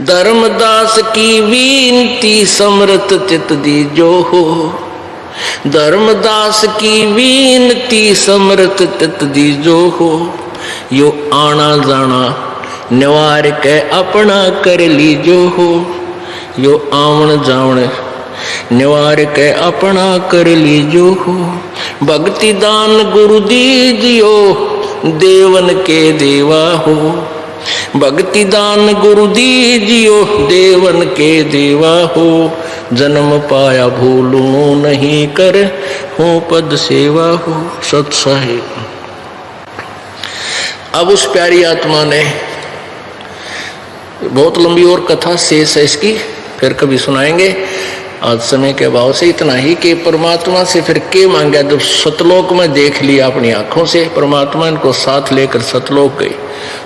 धर्मदास की विनती समर्थ चित दीजो हो। धर्मदास की विनती समर्थ चित दीजो हो। यो आना जाना निवार के अपना कर लीजो हो। यो आवन जावन निवार के अपना कर लीजो हो। भक्ति दान गुरु दीजियो देवन के देवा हो। भक्ति दान गुरु दीजियो देवन के देवा हो। जन्म पाया भूलू नहीं कर हो पद सेवा हो। सत साहिब। अब उस प्यारी आत्मा ने, बहुत लंबी और कथा शेष है इसकी, फिर कभी सुनाएंगे। आज समय के अभाव से इतना ही कि परमात्मा से फिर के मांगा। जब सतलोक में देख लिया अपनी आंखों से, परमात्मा इनको साथ लेकर सतलोक गई,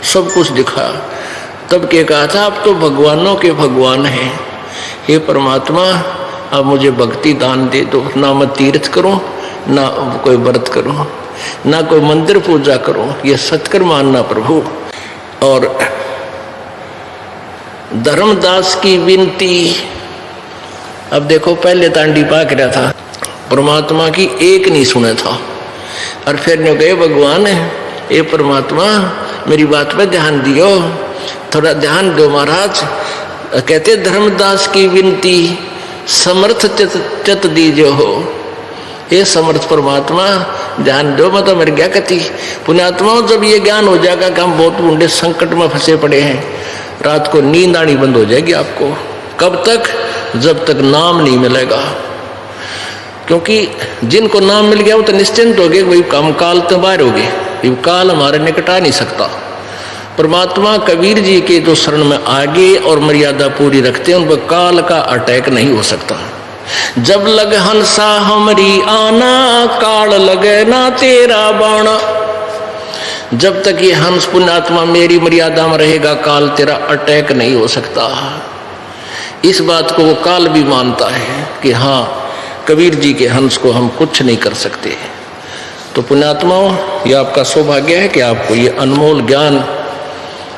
सब कुछ दिखा, तब के कहा था अब तो भगवानों के भगवान हैं। हे परमात्मा अब मुझे भक्ति दान दे दो। ना मैं तीर्थ करूं, ना कोई व्रत करूं, ना कोई मंदिर पूजा करूं, ये सत्कर मानना प्रभु। और धर्मदास की विनती, अब देखो पहले तांडी पाक रहा था, परमात्मा की एक नहीं सुना था, और फिर ने गए भगवान ये परमात्मा मेरी बात पे ध्यान दियो, थोड़ा ध्यान दो महाराज। कहते धर्मदास की विनती समर्थ चित दीजो हो। ये समर्थ परमात्मा ध्यान दो, मतलब मेरी क्या कहती पुण्यात्माओं, जब ये ज्ञान हो जाएगा कि हम बहुत बूढ़े संकट में फंसे पड़े हैं, रात को नींद आनी बंद हो जाएगी आपको। कब तक? जब तक नाम नहीं मिलेगा। क्योंकि जिनको नाम मिल गया वो तो निश्चिंत हो गए, वही काम काल तो बाहर हो गए, ये काल हमारे निकट आ नहीं सकता। परमात्मा कबीर जी के जो शरण में आगे और मर्यादा पूरी रखते हैं, उन पर काल का अटैक नहीं हो सकता। जब लग हंसा हमारी आना, काल लगे ना तेरा बाणा। जब तक ये हंस पुण्यात्मा मेरी मर्यादा में रहेगा, काल तेरा अटैक नहीं हो सकता। इस बात को वो काल भी मानता है कि हाँ कबीर जी के हंस को हम कुछ नहीं कर सकते। तो पुण्यात्माओं, ये आपका सौभाग्य है कि आपको ये अनमोल ज्ञान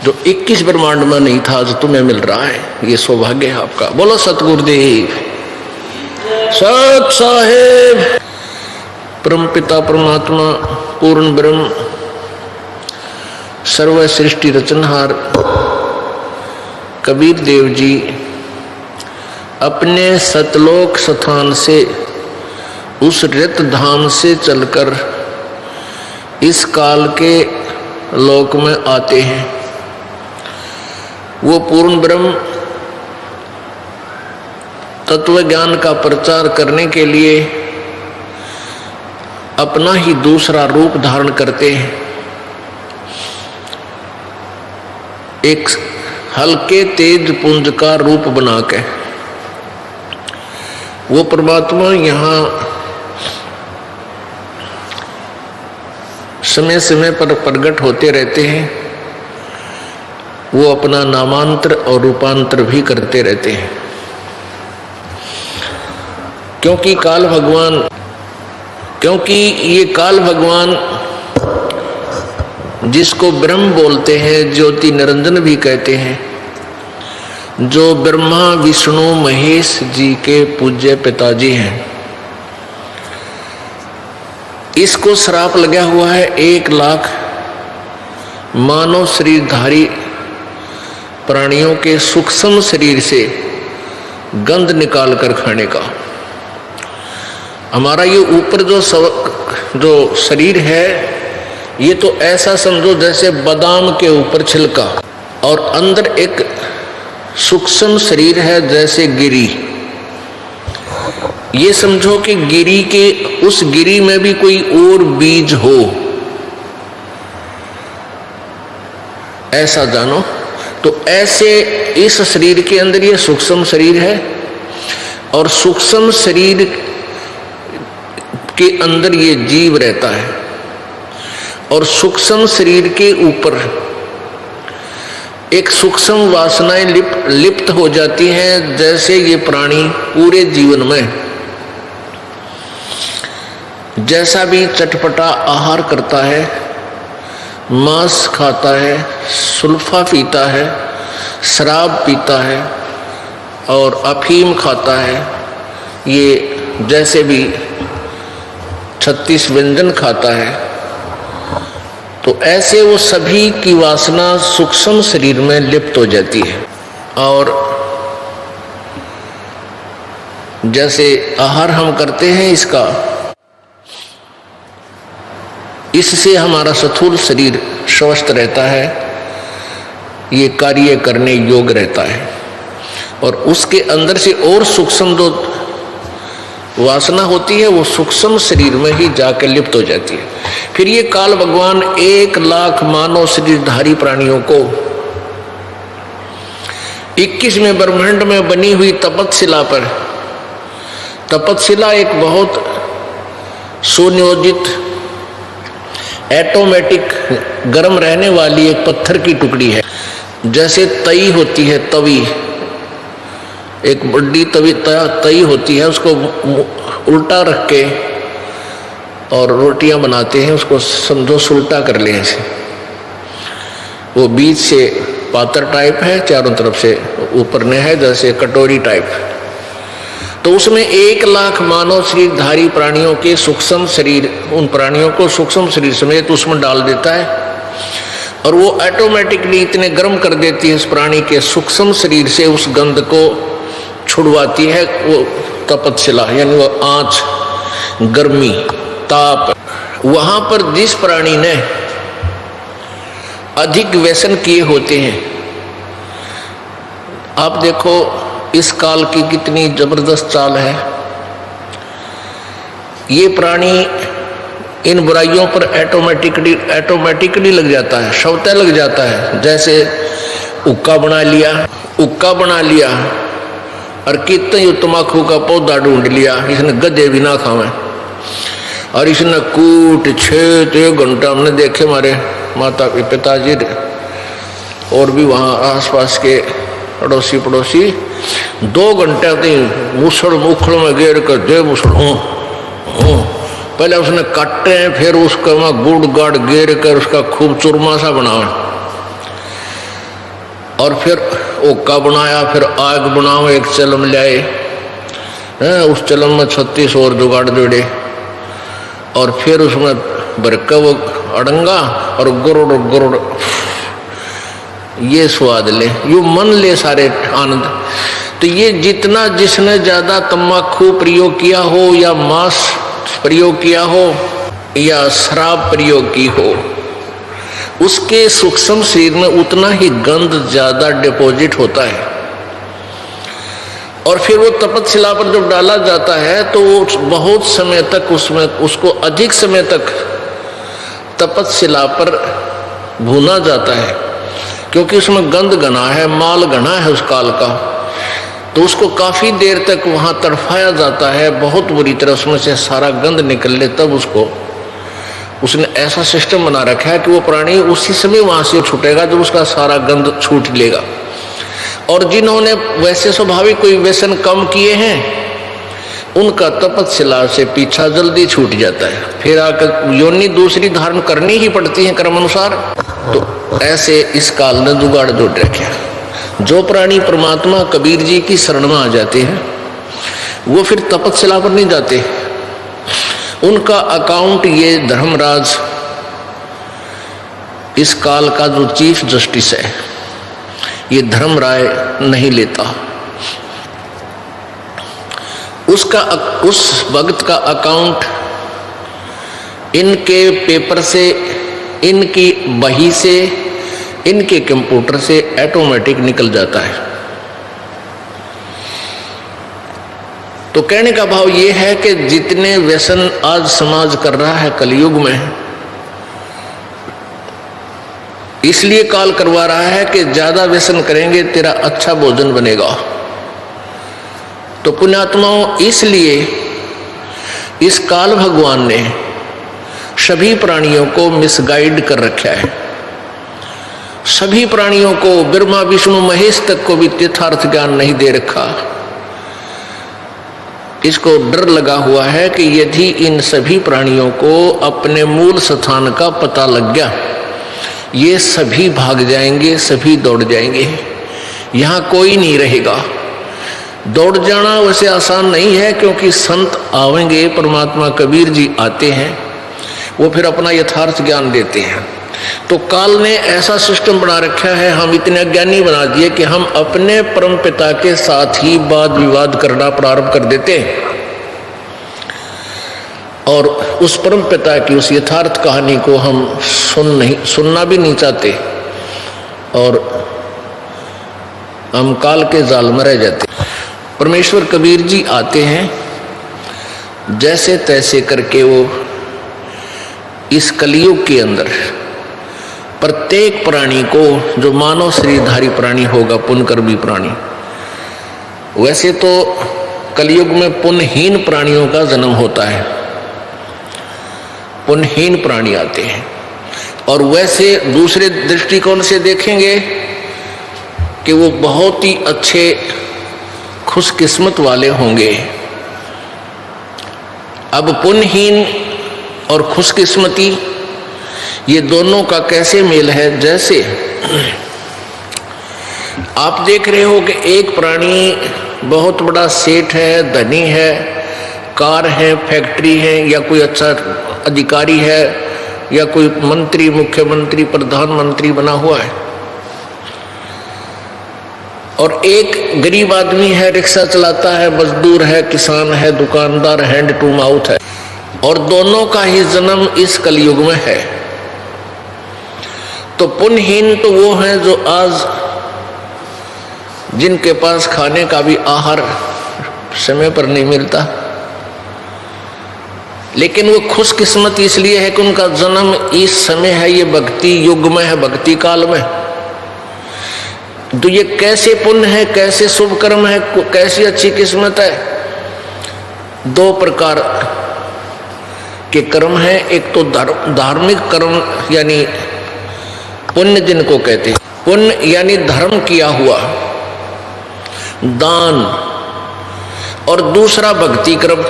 जो 21 ब्रह्मांड में नहीं था, जो तुम्हें मिल रहा है, ये सौभाग्य है आपका। बोलो सतगुरुदेव सत साहेब। परम पिता परमात्मा पूर्ण ब्रह्म सर्व सृष्टि रचनहार कबीर देव जी अपने सतलोक स्थान से, उस रित धाम से चलकर इस काल के लोक में आते हैं। वो पूर्ण ब्रह्म तत्व ज्ञान का प्रचार करने के लिए अपना ही दूसरा रूप धारण करते हैं। एक हल्के तेज पुंज का रूप बना के वो परमात्मा यहाँ समय समय पर प्रकट होते रहते हैं। वो अपना नामांतर और रूपांतर भी करते रहते हैं, क्योंकि ये काल भगवान जिसको ब्रह्म बोलते हैं, ज्योति निरंजन भी कहते हैं, जो ब्रह्मा विष्णु महेश जी के पूज्य पिताजी हैं, इसको श्राप लगा हुआ है 1 लाख मानव शरीरधारी प्राणियों के सूक्ष्म शरीर से गंध निकाल कर खाने का। हमारा ये ऊपर जो शरीर है, ये तो ऐसा समझो जैसे बादाम के ऊपर छिलका, और अंदर एक सूक्ष्म शरीर है जैसे गिरी। ये समझो कि गिरी के उस गिरी में भी कोई और बीज हो, ऐसा जानो। तो ऐसे इस शरीर के अंदर ये सूक्ष्म शरीर है, और सूक्ष्म शरीर के अंदर ये जीव रहता है, और सूक्ष्म शरीर के ऊपर एक सूक्ष्म वासनाएं लिप्त हो जाती हैं। जैसे ये प्राणी पूरे जीवन में जैसा भी चटपटा आहार करता है, मांस खाता है, सुल्फा पीता है, शराब पीता है और अफीम खाता है, ये जैसे भी 36 व्यंजन खाता है, तो ऐसे वो सभी की वासना सूक्ष्म शरीर में लिप्त हो जाती है। और जैसे आहार हम करते हैं इसका, इससे हमारा स्थूल शरीर स्वस्थ रहता है, ये कार्य करने योग्य रहता है, और उसके अंदर से और सूक्ष्म जो वासना होती है वो सूक्ष्म शरीर में ही जाकर लिप्त हो जाती है। फिर ये काल भगवान 1 लाख मानव शरीरधारी प्राणियों को 21वें ब्रह्मांड में बनी हुई तपतशिला पर, तपतशिला एक बहुत सुनियोजित ऑटोमेटिक गर्म रहने वाली एक पत्थर की टुकड़ी है। जैसे तई होती है, तवी, एक बड़ी तई होती है, उसको उल्टा रख के और रोटियां बनाते हैं, उसको समझो सुल्टा कर ले ऐसे। वो बीच से पातर टाइप है, चारों तरफ से ऊपर ने है जैसे कटोरी टाइप। तो उसमें 1 लाख मानव शरीरधारी प्राणियों के सूक्ष्म शरीर, उन प्राणियों को सूक्ष्म शरीर समेत उसमें डाल देता है, और वो ऑटोमेटिकली इतने गर्म कर देती है उस प्राणी के सूक्ष्म शरीर से, उस गंध को छुड़वाती है वो तपतशिला, यानी वो आँच, गर्मी, ताप। वहां पर जिस प्राणी ने अधिक व्यसन किए होते हैं, आप देखो इस काल की कितनी जबरदस्त चाल है। ये प्राणी इन बुराइयों पर ऑटोमेटिकली लग जाता है, शवते लग जाता है। जैसे हुक्का बना लिया और कितने तम्बाकू का पौधा ढूंढ लिया, इसने गधे भी ना खावे, और इसने कूट छेद 1 घंटा, हमने देखे हमारे माता पिताजी और भी वहाँ आसपास के अड़ोसी पड़ोसी 2 घंटे मुसड़ मुखड़ में गेर कर दे मुसड़, पहले उसने काटे, फिर उसका वहाँ गुड़ गाड़ गेर कर उसका खूब चूरमा सा बनाया, और फिर ओका बनाया, फिर आग बनाओ, एक चलम लाए, उस चलम में 36 और जुगाड़ जोड़े, और फिर उसमें बरका वो अड़ंगा और गुरुड़ ये स्वाद ले, यू मन ले सारे आनंद। तो ये जितना जिसने ज्यादा तम्बाकू प्रयोग किया हो, या मांस प्रयोग किया हो, या शराब प्रयोग की हो, उसके सूक्ष्म शरीर में उतना ही गंध ज्यादा डिपॉजिट होता है। और फिर वो तपतशिला पर जब डाला जाता है तो वो बहुत समय तक उसमें, उसको अधिक समय तक तपतशिला पर भूना जाता है, क्योंकि उसमें गंध घना है, माल घना है उस काल का, तो उसको काफी देर तक वहां तड़फाया जाता है, बहुत बुरी तरह उसमें से सारा गंध निकल ले, तब उसको उसने ऐसा सिस्टम बना रखा है कि वो प्राणी उसी समय वहां से छूटेगा जब उसका सारा गंध छूट लेगा। और जिन्होंने वैसे स्वाभाविक कोई व्यसन कम किए हैं, उनका तपतशिला से पीछा जल्दी छूट जाता है, फिर आकर योनि दूसरी धारण करनी ही पड़ती है कर्म अनुसार। तो ऐसे इस काल ने जुगाड़ जोड़ रखे। जो प्राणी परमात्मा कबीर जी की शरण में आ जाते हैं वो फिर तपतशिला पर नहीं जाते, उनका अकाउंट ये धर्मराज, इस काल का जो चीफ जस्टिस है, ये धर्मराय नहीं लेता। उसका उस भक्त का अकाउंट इनके पेपर से, इनकी बही से, इनके कंप्यूटर से ऑटोमेटिक निकल जाता है। तो कहने का भाव ये है कि जितने व्यसन आज समाज कर रहा है कलयुग में, इसलिए काल करवा रहा है कि ज्यादा व्यसन करेंगे तेरा अच्छा भोजन बनेगा। तो पुण्यात्माओं, इसलिए इस काल भगवान ने सभी प्राणियों को मिसगाइड कर रखा है। सभी प्राणियों को, ब्रह्मा विष्णु महेश तक को भी यथार्थ ज्ञान नहीं दे रखा। इसको डर लगा हुआ है कि यदि इन सभी प्राणियों को अपने मूल स्थान का पता लग गया, ये सभी भाग जाएंगे, सभी दौड़ जाएंगे, यहाँ कोई नहीं रहेगा। दौड़ जाना वैसे आसान नहीं है, क्योंकि संत आवेंगे, परमात्मा कबीर जी आते हैं, वो फिर अपना यथार्थ ज्ञान देते हैं। तो काल ने ऐसा सिस्टम बना रखा है, हम इतने अज्ञानी बना दिए कि हम अपने परम पिता के साथ ही वाद विवाद करना प्रारंभ कर देते हैं और उस परम पिता की उस यथार्थ कहानी को हम सुनना भी नहीं चाहते और हम काल के जाल में रह जाते। परमेश्वर कबीर जी आते हैं, जैसे तैसे करके वो इस कलयुग के अंदर प्रत्येक प्राणी को, जो मानव शरीरधारी प्राणी होगा, पुण्यकर्मी प्राणी, वैसे तो कलयुग में पुण्यहीन प्राणियों का जन्म होता है, पुण्यहीन प्राणी आते हैं। और वैसे दूसरे दृष्टिकोण से देखेंगे कि वो बहुत ही अच्छे खुशकिस्मत वाले होंगे। अब पुण्यहीन और खुशकिस्मती, ये दोनों का कैसे मेल है? जैसे आप देख रहे हो कि एक प्राणी बहुत बड़ा सेठ है, धनी है, कार है, फैक्ट्री है, या कोई अच्छा अधिकारी है, या कोई मंत्री, मुख्यमंत्री, प्रधानमंत्री बना हुआ है, और एक गरीब आदमी है, रिक्शा चलाता है, मजदूर है, किसान है, दुकानदार, हैंड टू माउथ है, और दोनों का ही जन्म इस कलयुग में है। तो पुण्यहीन तो वो हैं जो आज जिनके पास खाने का भी आहार समय पर नहीं मिलता, लेकिन वो खुशकिस्मत इसलिए है कि उनका जन्म इस समय है, ये भक्ति युग में है, भक्ति काल में। तो ये कैसे पुण्य है, कैसे शुभ कर्म है, कैसी अच्छी किस्मत है। दो प्रकार के कर्म है, एक तो धार्मिक कर्म यानी पुण्य जिनको कहते हैं, पुण्य यानी धर्म किया हुआ, दान, और दूसरा भक्ति कर्म।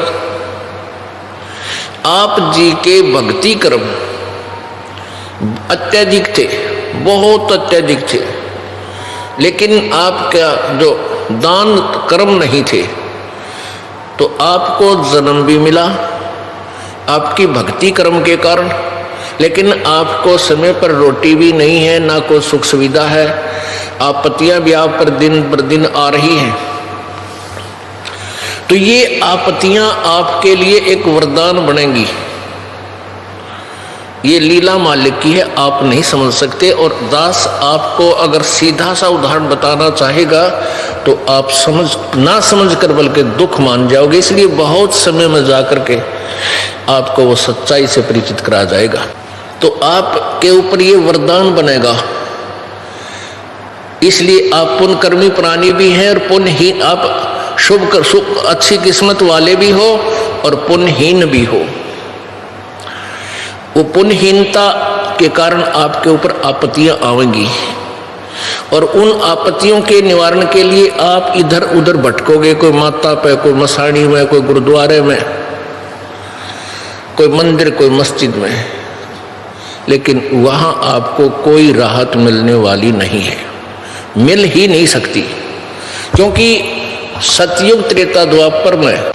आप जी के भक्ति कर्म अत्यधिक थे, बहुत अत्यधिक थे, लेकिन आपका जो दान कर्म नहीं थे, तो आपको जन्म भी मिला आपकी भक्ति कर्म के कारण, लेकिन आपको समय पर रोटी भी नहीं है, ना कोई सुख सुविधा है, आपत्तियां भी आप पर दिन आ रही हैं। तो ये आपत्तियां आपके लिए एक वरदान बनेंगी। ये लीला मालिक की है, आप नहीं समझ सकते। और दास आपको अगर सीधा सा उदाहरण बताना चाहेगा तो आप ना समझ कर बल्कि दुख मान जाओगे। इसलिए बहुत समय में जाकर के आपको वो सच्चाई से परिचित करा जाएगा, तो आपके ऊपर ये वरदान बनेगा। इसलिए आप पुण्यकर्मी प्राणी भी हैं और पुण्यहीन, आप शुभ अच्छी किस्मत वाले भी हो और पुण्यहीन भी हो। वो पुण्यहीनता के कारण आपके ऊपर आपत्तियां आवेंगी और उन आपत्तियों के निवारण के लिए आप इधर उधर भटकोगे, कोई माता पे, कोई मसाणी में, कोई गुरुद्वारे में, कोई मंदिर, कोई मस्जिद में, लेकिन वहां आपको कोई राहत मिलने वाली नहीं है, मिल ही नहीं सकती। क्योंकि सतयुग त्रेता द्वापर में,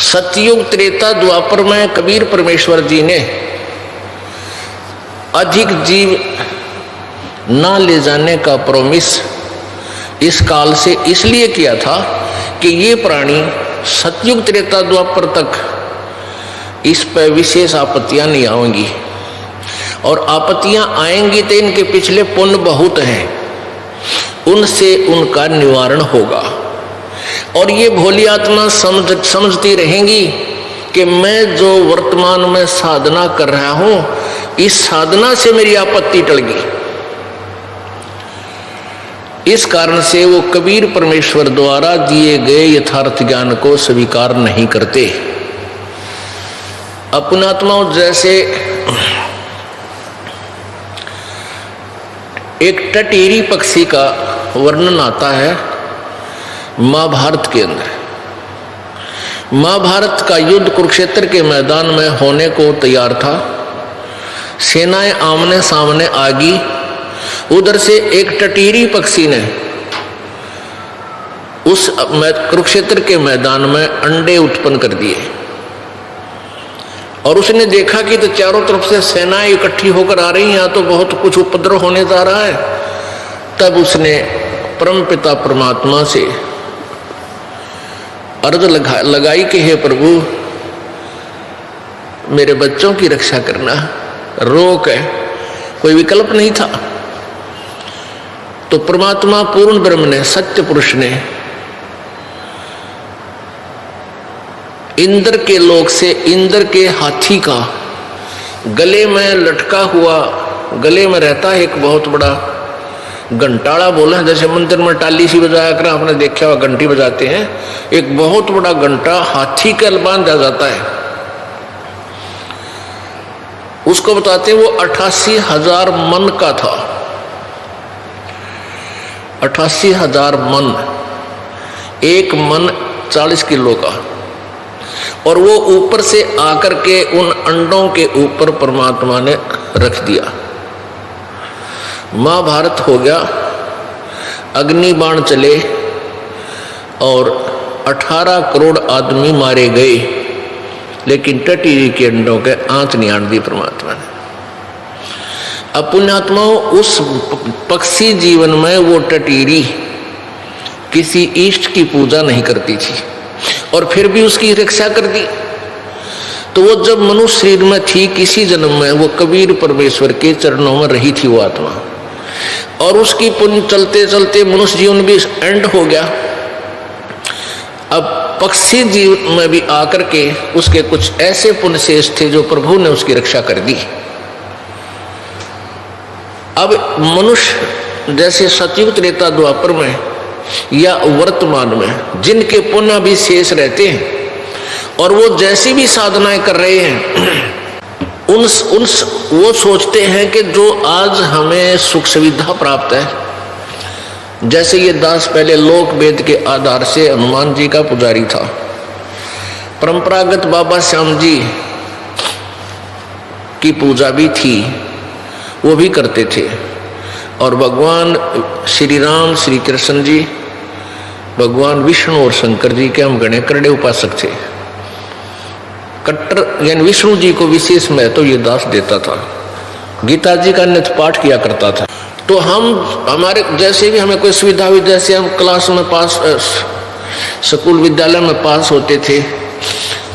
सतयुग त्रेता द्वापर में कबीर परमेश्वर जी ने अधिक जीव ना ले जाने का प्रॉमिस इस काल से इसलिए किया था कि ये प्राणी सतयुग त्रेता द्वापर तक इस पर विशेष आपत्तियां नहीं आएंगी, और आपत्तियां आएंगी तो इनके पिछले पुण्य बहुत हैं, उनसे उनका निवारण होगा। और ये भोली आत्मा समझती रहेंगी कि मैं जो वर्तमान में साधना कर रहा हूं, इस साधना से मेरी आपत्ति टल गई। इस कारण से वो कबीर परमेश्वर द्वारा दिए गए यथार्थ ज्ञान को स्वीकार नहीं करते। अपनात्माओं, जैसे एक टटीरी पक्षी का वर्णन आता है महाभारत के अंदर। महाभारत का युद्ध कुरुक्षेत्र के मैदान में होने को तैयार था, सेनाएं आमने सामने आ गई। उधर से एक टटीरी पक्षी ने उस कुरुक्षेत्र के मैदान में अंडे उत्पन्न कर दिए और उसने देखा कि तो चारों तरफ से सेनाएं इकट्ठी होकर आ रही हैं, यहाँ तो बहुत कुछ उपद्रव होने जा रहा है। तब उसने परमपिता परमात्मा से अर्ज लगाई कि हे प्रभु, मेरे बच्चों की रक्षा करना, रोक है, कोई विकल्प नहीं था। तो परमात्मा पूर्ण ब्रह्म ने, सत्य पुरुष ने इंद्र के लोक से इंद्र के हाथी का गले में लटका हुआ, गले में रहता है एक बहुत बड़ा घंटाड़ा, बोला जैसे मंदिर में टाली सी बजाया कर आपने देखा हुआ घंटी बजाते हैं, एक बहुत बड़ा घंटा हाथी के बांधा जाता है। उसको बताते वो 88,000 मन का था। 88,000 मन, एक मन 40 किलो का। और वो ऊपर से आकर के उन अंडों के ऊपर परमात्मा ने रख दिया। महाभारत हो गया, अग्नि बाण चले और 18 करोड़ आदमी मारे गए, लेकिन टटीरी के अंडों के आंच नहीं आन दी परमात्मा ने। अब पुण्यात्माओं, उस पक्षी जीवन में वो टटीरी किसी इष्ट की पूजा नहीं करती थी और फिर भी उसकी रक्षा कर दी। तो वो जब मनुष्य शरीर में थी, किसी जन्म में वो कबीर परमेश्वर के चरणों में रही थी वो आत्मा, और उसकी पुण्य चलते चलते मनुष्य जीवन भी एंड हो गया। अब पक्षी जीवन में भी आकर के उसके कुछ ऐसे पुण्य शेष थे जो प्रभु ने उसकी रक्षा कर दी। अब मनुष्य जैसे सतयुग त्रेता द्वापर में या वर्तमान में जिनके पुण्य भी शेष रहते हैं और वो जैसी भी साधनाएं कर रहे हैं, वो सोचते हैं कि जो आज हमें सुख सुविधा प्राप्त है, जैसे ये दास पहले लोक वेद के आधार से हनुमान जी का पुजारी था, परंपरागत बाबा श्याम जी की पूजा भी थी, वो भी करते थे। और भगवान श्री राम, श्री कृष्ण जी, भगवान विष्णु और शंकर जी के हम गणे करड़े उपासक थे। कट्टर यानी विष्णु जी को विशेष महत्व ये दास देता था। गीता जी का नित्य पाठ किया करता था। तो हम हमारे जैसे भी हमें कोई सुविधा हुई, जैसे हम क्लास में पास, स्कूल विद्यालय में पास होते थे,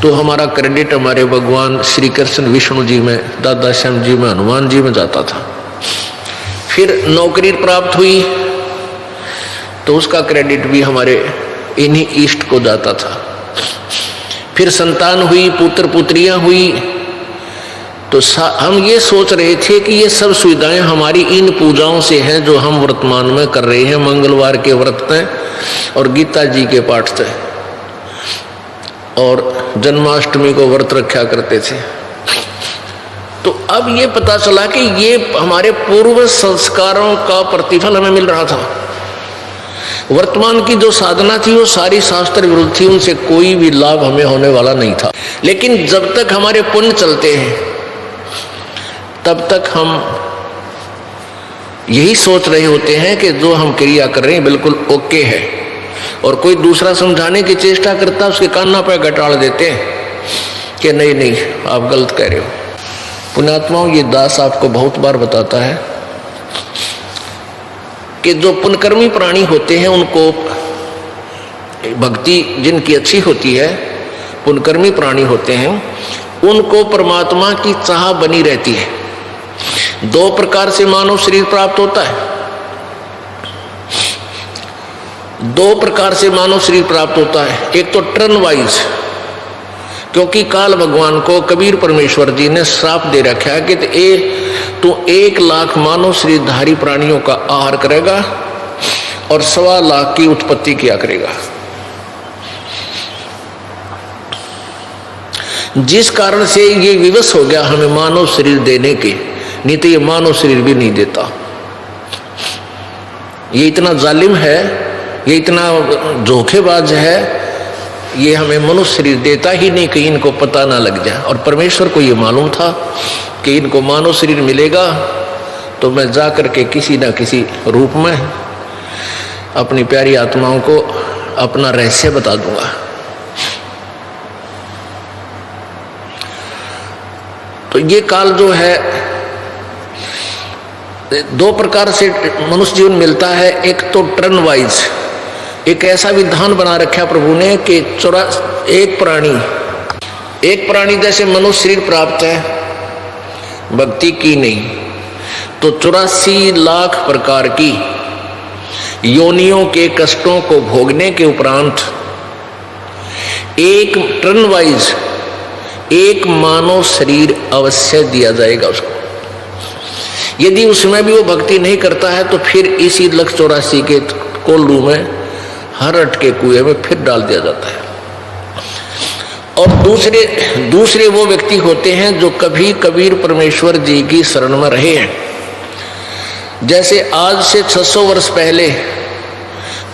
तो हमारा क्रेडिट हमारे भगवान श्री कृष्ण विष्णु जी में, दादा श्याम जी में, हनुमान जी में जाता था। फिर नौकरी प्राप्त हुई तो उसका क्रेडिट भी हमारे इन्हीं इष्ट को जाता था। फिर संतान हुई, पुत्र पुत्रियां हुई, तो हम ये सोच रहे थे कि ये सब सुविधाएं हमारी इन पूजाओं से हैं जो हम वर्तमान में कर रहे हैं। मंगलवार के व्रत हैं और गीता जी के पाठ थे और जन्माष्टमी को व्रत रखा करते थे। तो अब ये पता चला कि ये हमारे पूर्व संस्कारों का प्रतिफल हमें मिल रहा था। वर्तमान की जो साधना थी वो सारी शास्त्र विरुद्ध थी, उनसे कोई भी लाभ हमें होने वाला नहीं था। लेकिन जब तक हमारे पुण्य चलते हैं तब तक हम यही सोच रहे होते हैं कि जो हम क्रिया कर रहे हैं बिल्कुल ओके है, और कोई दूसरा समझाने की चेष्टा करता उसके कान्ना पे घटाड़ देते हैं कि नहीं नहीं आप गलत कह रहे हो। पुण्यात्माओं, ये दास आपको बहुत बार बताता है कि जो पुण्यकर्मी प्राणी होते हैं उनको भक्ति जिनकी अच्छी होती है, पुण्यकर्मी प्राणी होते हैं, उनको परमात्मा की चाह बनी रहती है। दो प्रकार से मानव शरीर प्राप्त होता है, दो प्रकार से मानव शरीर प्राप्त होता है। एक तो टर्न वाइज, क्योंकि काल भगवान को कबीर परमेश्वर जी ने श्राप दे रखा है कि तू 1 लाख मानव शरीरधारी प्राणियों का आहार करेगा और 1.25 लाख की उत्पत्ति किया करेगा। जिस कारण से ये विवश हो गया हमें मानव शरीर देने के, नहीं तो ये मानव शरीर भी नहीं देता। ये इतना जालिम है, ये इतना धोखेबाज है, ये हमें मनुष्य शरीर देता ही नहीं कि इनको पता ना लग जाए। और परमेश्वर को ये मालूम था कि इनको मानव शरीर मिलेगा तो मैं जा कर के किसी ना किसी रूप में अपनी प्यारी आत्माओं को अपना रहस्य बता दूंगा। तो ये काल जो है दो प्रकार से मनुष्य जीवन मिलता है। एक तो टर्न वाइज, एक ऐसा विधान बना रखा प्रभु ने कि एक प्राणी जैसे मनुष्य शरीर प्राप्त है, भक्ति की नहीं, तो 84 लाख प्रकार की योनियों के कष्टों को भोगने के उपरांत एक टर्न वाइज एक मानव शरीर अवश्य दिया जाएगा उसको। यदि उसमें भी वो भक्ति नहीं करता है तो फिर इसी 184 के कोल्लू में, हरट के कुएं में फिर डाल दिया जाता है। और दूसरे वो व्यक्ति होते हैं जो कभी कबीर परमेश्वर जी की शरण में रहे हैं। जैसे आज से 600 वर्ष पहले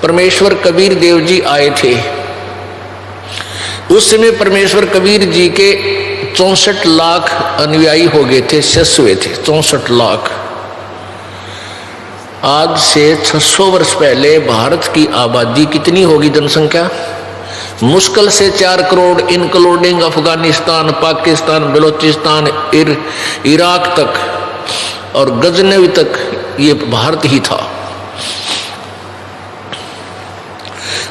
परमेश्वर कबीर देव जी आए थे, उस समय परमेश्वर कबीर जी के 64 लाख अनुयायी हो गए थे, शिष्य हुए थे 64 लाख। आज से 600 वर्ष पहले भारत की आबादी कितनी होगी जनसंख्या? मुश्किल से 4 करोड़, इंक्लूडिंग अफगानिस्तान, पाकिस्तान, बलोचिस्तान, इराक तक और गजनवी तक ये भारत ही था।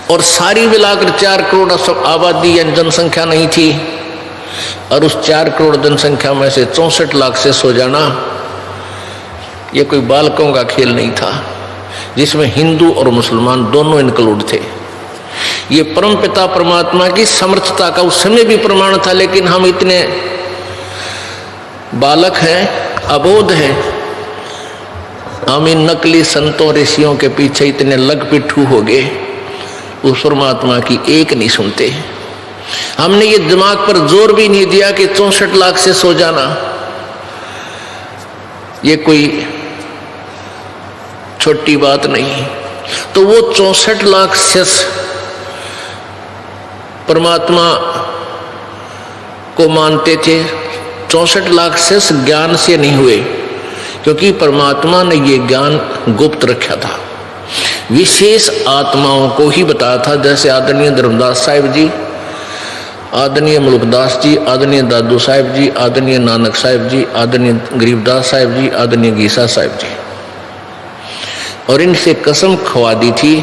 और सारी मिलाकर 4 करोड़ आबादी यानी जनसंख्या नहीं थी। और उस 4 करोड़ जनसंख्या में से 64 लाख से सो जाना, ये कोई बालकों का खेल नहीं था, जिसमें हिंदू और मुसलमान दोनों इंक्लूड थे। ये परमपिता परमात्मा की समर्थता का उस समय भी प्रमाण था। लेकिन हम इतने बालक हैं, अबोध हैं, हम इन नकली संतों ऋषियों के पीछे इतने लग पिट्ठू हो गए, उस परमात्मा की एक नहीं सुनते। हमने ये दिमाग पर जोर भी नहीं दिया कि 64 लाख से सो जाना ये कोई छोटी बात नहीं। तो वो 64 लाख से परमात्मा को मानते थे। 64 लाख से ज्ञान से नहीं हुए, क्योंकि परमात्मा ने ये ज्ञान गुप्त रखा था, विशेष आत्माओं को ही बताया था। जैसे आदरणीय धर्मदास साहिब जी, आदरणीय मुल्कदास जी, आदरणीय दादू साहिब जी, आदरणीय नानक साहिब जी, आदरणीय गरीबदास साहिब जी, आदरणीय गीसा साहिब जी। और इनसे कसम खवा दी थी,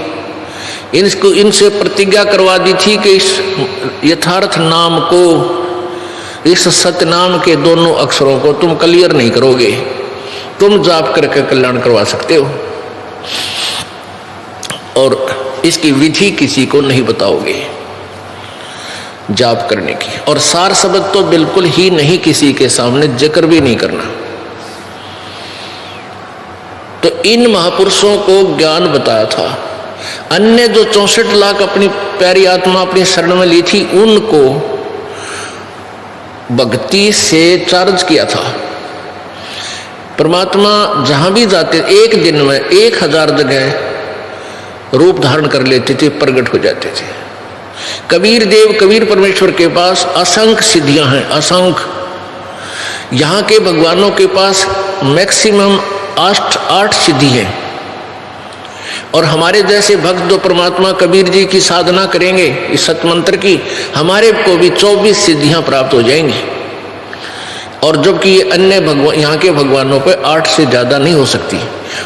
इनसे प्रतिज्ञा करवा दी थी कि इस यथार्थ नाम को, इस सतनाम के दोनों अक्षरों को तुम क्लियर नहीं करोगे, तुम जाप करके कल्याण करवा सकते हो, और इसकी विधि किसी को नहीं बताओगे जाप करने की। और सार शब्द तो बिल्कुल ही नहीं किसी के सामने जिक्र भी नहीं करना। तो इन महापुरुषों को ज्ञान बताया था। अन्य जो 64 लाख अपनी प्यारी आत्मा अपनी शरण में ली थी, उनको भक्ति से चार्ज किया था। परमात्मा जहां भी जाते एक दिन में 1000 जगह रूप धारण कर लेते थे, प्रकट हो जाते थे। कबीर देव, कबीर परमेश्वर के पास असंख्य सिद्धियां हैं, असंख्य। यहाँ के भगवानों के पास मैक्सिमम 8 सिद्धि है। और हमारे जैसे भक्त जो परमात्मा कबीर जी की साधना करेंगे इस सतमंत्र की, हमारे को भी 24 सिद्धियां प्राप्त हो जाएंगी। और जबकि ये अन्य भगवान, यहाँ के भगवानों पे 8 से ज्यादा नहीं हो सकती।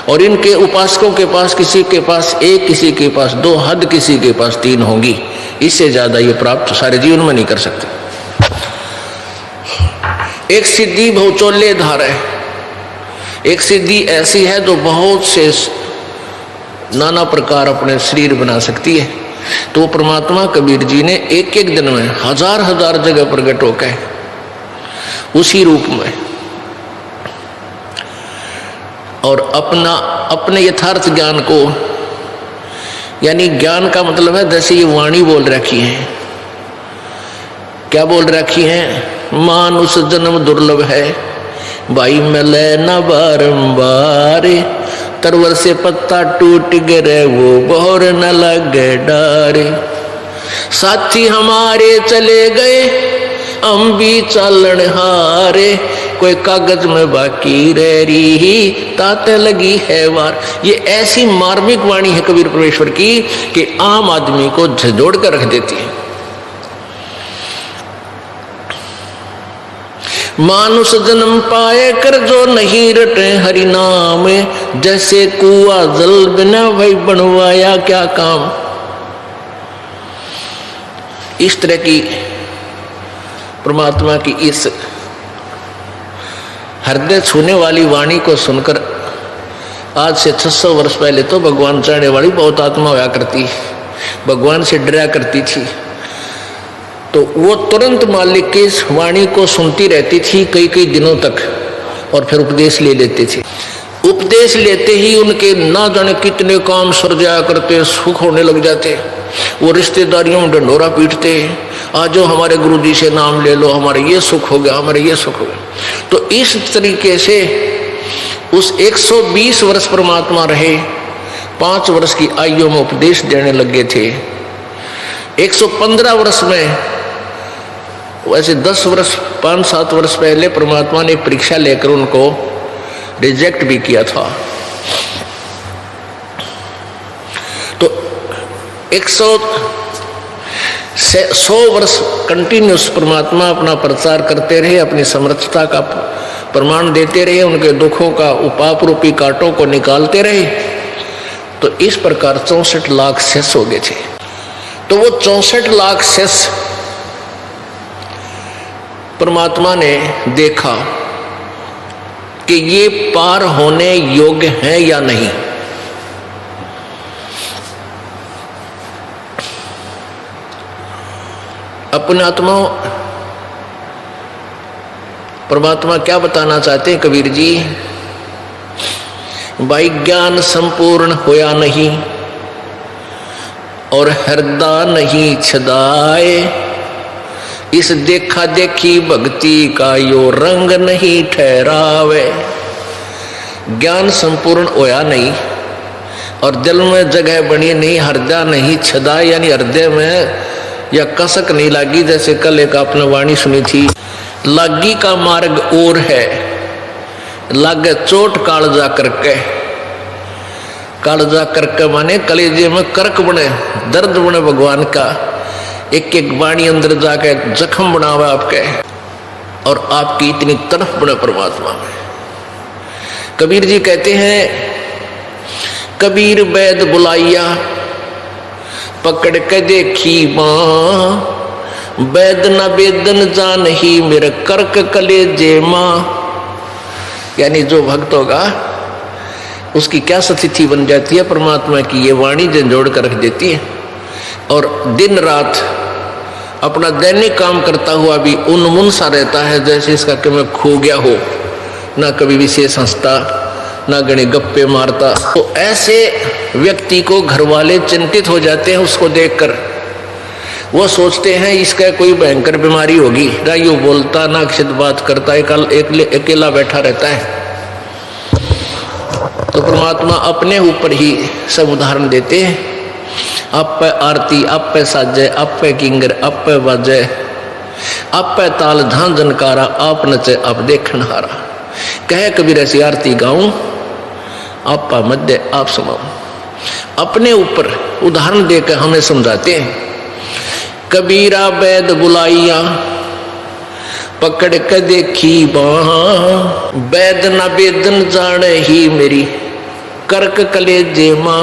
और इनके उपासकों के पास, किसी के पास 1, किसी के पास 2, हद किसी के पास 3 होंगी। इससे ज्यादा ये प्राप्त सारे जीवन में नहीं कर सकते। एक सिद्धि बहुचोल्य धार है। एक सिद्धि ऐसी है जो बहुत से नाना प्रकार अपने शरीर बना सकती है। तो परमात्मा कबीर जी ने एक एक दिन में 1000 जगह प्रकट होकर उसी रूप में और अपने यथार्थ ज्ञान को, यानी ज्ञान का मतलब है जैसे ये वाणी बोल रखी है। क्या बोल रखी है? मानुष जन्म दुर्लभ है, भाई मिले न बारंबार, तरवर से पत्ता टूट गिरे वो बोर न लगे डारे। साथी हमारे चले गए हम भी चलन हारे, कोई कागज में बाकी रह रही ताते लगी है वार। ये ऐसी मार्मिक वाणी है कबीर परमेश्वर की कि आम आदमी को झंझोड़ कर रख देती है। मानुष जन्म पाए कर जो नहीं रटे हरि नाम, जैसे कुआ जल बिना भाई बनवाया क्या काम। इस तरह की परमात्मा की इस हृदय छूने वाली वाणी को सुनकर आज से 600 वर्ष पहले तो भगवान चाहने वाली बहुत आत्मा होया करती, भगवान से डरा करती थी, तो वो तुरंत मालिक की इस वाणी को सुनती रहती थी कई कई दिनों तक, और फिर उपदेश ले लेते थे। उपदेश लेते ही उनके ना जाने कितने काम सर जाया करते, सुख होने लग जाते। वो रिश्तेदारियों में ढंढोरा पीटते, आज जो हमारे गुरुजी से नाम ले लो, हमारे ये सुख हो गया, हमारे ये सुख हो गया। तो इस तरीके से उस 120 वर्ष परमात्मा रहे, 5 वर्ष की आयु में उपदेश देने लगे थे। 115 वर्ष में, वैसे 10 वर्ष 5-7 वर्ष पहले परमात्मा ने परीक्षा लेकर उनको रिजेक्ट भी किया था। तो 100 वर्ष कंटिन्यूस परमात्मा अपना प्रचार करते रहे, अपनी समर्थता का प्रमाण देते रहे, उनके दुखों का उपाप रूपी कांटों को निकालते रहे। तो इस प्रकार 64 लाख शेष हो गए थे। तो वो 64 लाख शेष परमात्मा ने देखा कि ये पार होने योग्य हैं या नहीं। अपने आत्मा परमात्मा क्या बताना चाहते हैं कबीर जी? भाई ज्ञान संपूर्ण होया नहीं और हृदय नहीं छदाए, इस देखा देखी भक्ति का यो रंग नहीं ठहरावे। ज्ञान संपूर्ण होया नहीं और दिल में जगह बनी नहीं, हृदय नहीं छदा, यानी हृदय में या कसक नहीं लागी। जैसे कल एक आपने वाणी सुनी थी, लागी का मार्ग और है, लागे चोट कालजा करके। कालजा करके माने कलेजे में कर्क बने, दर्द बने भगवान का, एक एक वाणी अंदर जाके जख्म बनावा आपके, और आपकी इतनी तरफ बने परमात्मा में। कबीर जी कहते हैं, कबीर वैद बुलाइया पकड़ के देखी माँ, वैद न वेदन जान ही मेरे कर्क कलेजे माँ। यानी जो भक्त होगा उसकी क्या स्थिति बन जाती है, परमात्मा की ये वाणी झंझोड़ कर रख देती है, और दिन रात अपना दैनिक काम करता हुआ भी उन्मुन सा रहता है, जैसे इसका कि मैं खो गया हो, ना कभी विशेष हंसता, ना गणे गप्पे मारता। तो ऐसे व्यक्ति को घर वाले चिंतित हो जाते हैं उसको देखकर। वो सोचते हैं इसका कोई भयंकर बीमारी होगी, ना यूं बोलता, ना अक्षित बात करता, अकेला बैठा रहता है। तो परमात्मा अपने ऊपर ही सब उदाहरण देते हैं। आप पे आरती, आप पे साजे, आप पे किंगर, आप पे बाजे, आप पे ताल धान जनकारा, आप नचे आप देखन हारा। कहे कबीर ऐसी आरती गाऊं, आप पा मध्य आप समाओ। अपने ऊपर उदाहरण देकर हमें समझाते हैं। कबीरा वैद बुलाइया पकड़ के देखी बाँ, वैद न वेदन जाने ही मेरी कर्क कलेजे माँ।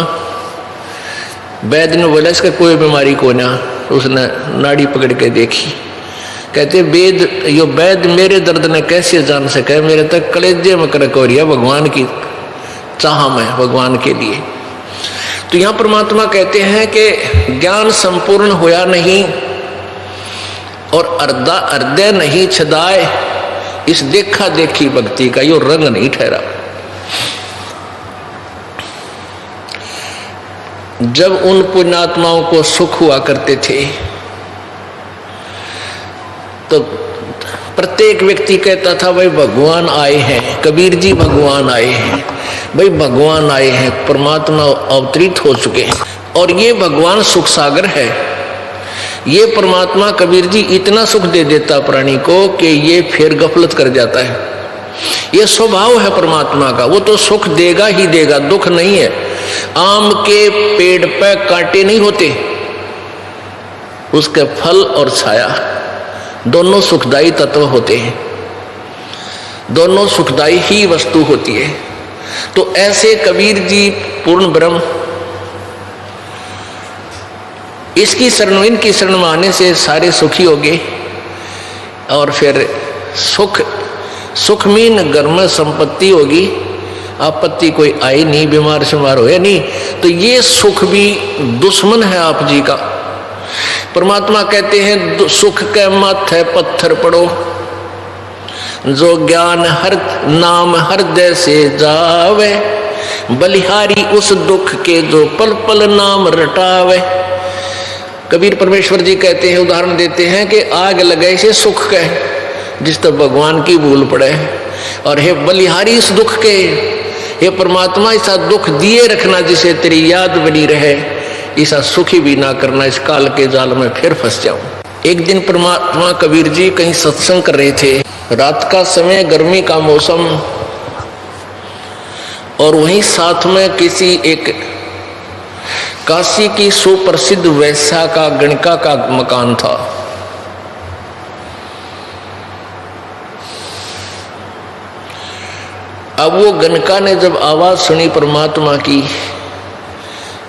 वैद ने बोला इसका कोई बीमारी को ना, उसने नाड़ी पकड़ के देखी। कहते वेद, यो वैद मेरे दर्द ने कैसे जान सके, मेरे तक कलेजे में कर्क हो रही है भगवान की चाह में, भगवान के लिए। तो यहाँ परमात्मा कहते हैं कि ज्ञान संपूर्ण होया नहीं और हृदय नहीं छदाए, इस देखा देखी भक्ति का यो रंग नहीं ठहरा। जब उन पुण्यात्माओं को सुख हुआ करते थे तो प्रत्येक व्यक्ति कहता था भाई भगवान आए हैं, कबीर जी भगवान आए हैं, भाई भगवान आए हैं, परमात्मा अवतरित हो चुके हैं। और ये भगवान सुख सागर है। ये परमात्मा कबीर जी इतना सुख दे देता प्राणी को कि ये फिर गफलत कर जाता है। ये स्वभाव है परमात्मा का। वो तो सुख देगा ही देगा, दुख नहीं है। आम के पेड़ पे कांटे नहीं होते, उसके फल और छाया दोनों सुखदायी तत्व होते हैं, दोनों सुखदायी ही वस्तु होती है। तो ऐसे कबीर जी पूर्ण ब्रह्म, इसकी शरण, इनकी शरण में आने से सारे सुखी हो गए। और फिर सुख मीन घर में संपत्ति होगी, आपत्ति कोई आई नहीं, बीमार शुमार हो नहीं। तो ये सुख भी दुश्मन है आप जी का। परमात्मा कहते हैं सुख के माथे पत्थर पड़ो, जो ज्ञान हर नाम हृदय से जावे, बलिहारी उस दुख के जो पल पल नाम रटावे। कबीर परमेश्वर जी कहते हैं, उदाहरण देते हैं कि आग लगे से सुख के, जिस तक भगवान की भूल पड़े। और हे बलिहारी इस दुख के, हे परमात्मा ऐसा दुख दिए रखना जिसे तेरी याद बनी रहे, ऐसा सुखी भी ना करना, इस काल के जाल में फिर फंस जाऊं। एक दिन परमात्मा कबीर जी कहीं सत्संग कर रहे थे, रात का समय, गर्मी का मौसम, और वहीं साथ में किसी एक काशी की सुप्रसिद्ध वैश्या का, गणिका का मकान था। अब वो गणिका ने जब आवाज सुनी परमात्मा की,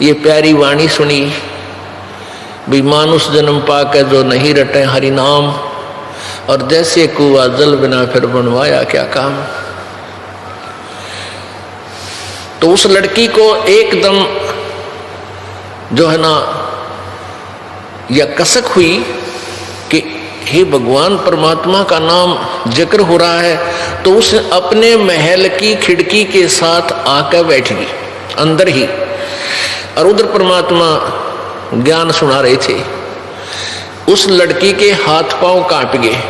ये प्यारी वाणी सुनी, भी मानुष जन्म पाके जो नहीं रटे हरि नाम, और जैसे कुआ जल बिना फिर बनवाया क्या काम। तो उस लड़की को एकदम जो है ना यह कसक हुई कि हे भगवान, परमात्मा का नाम जिक्र हो रहा है। तो उस अपने महल की खिड़की के साथ आकर बैठ गई अंदर ही, और उधर परमात्मा ज्ञान सुना रहे थे। उस लड़की के हाथ पांव कांप गए,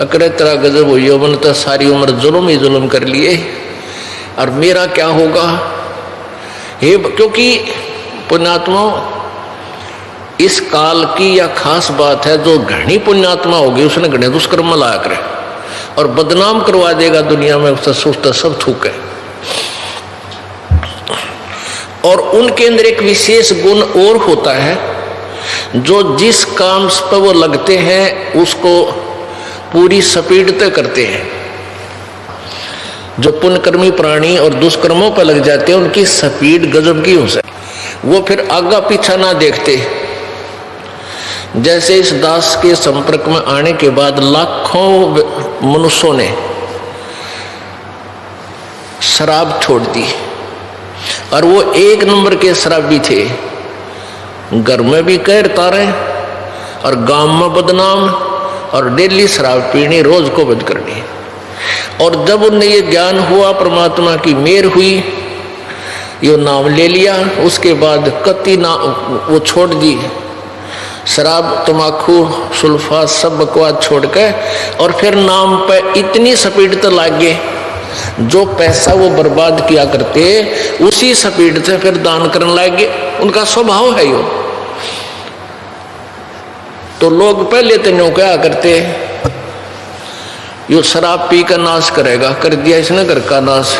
अकरे तेरा गजब हो, यौवन तो सारी उम्र जुल्म ही जुल्म कर लिए, और मेरा क्या होगा। हे, क्योंकि पुण्यात्मा इस काल की यह खास बात है, जो घनी पुण्यात्मा होगी उसने घने दुष्कर्म लाया करे और बदनाम करवा देगा दुनिया में, उससे सुस्त सब थूक है। और उनके अंदर एक विशेष गुण और होता है, जो जिस काम पर वो लगते हैं उसको पूरी स्पीड तक करते हैं। जो पुण्यकर्मी प्राणी और दुष्कर्मों पर लग जाते हैं, उनकी स्पीड गजब की हो सकती, वो फिर आगा पीछा ना देखते। जैसे इस दास के संपर्क में आने के बाद लाखों मनुष्यों ने शराब छोड़ दी, और वो एक नंबर के शराबी थे। घर में भी कहर तारे और गांव में बदनाम, और डेली शराब पीनी, रोज को बंद करनी। और जब उन्हें ये ज्ञान हुआ, परमात्मा की मेहर हुई, यो नाम ले लिया, उसके बाद कति ना वो छोड़ दी शराब, तमाकू, सुल्फा, सब बकवास छोड़ के, और फिर नाम पे इतनी स्पीड तो लाग गए, जो पैसा वो बर्बाद किया करते उसी स्पीड से फिर दान करने लगे। उनका स्वभाव है यो। तो लोग पहले तो न्यों क्या करते, यो शराब पी कर नाश करेगा, कर दिया इसने घर का नाश।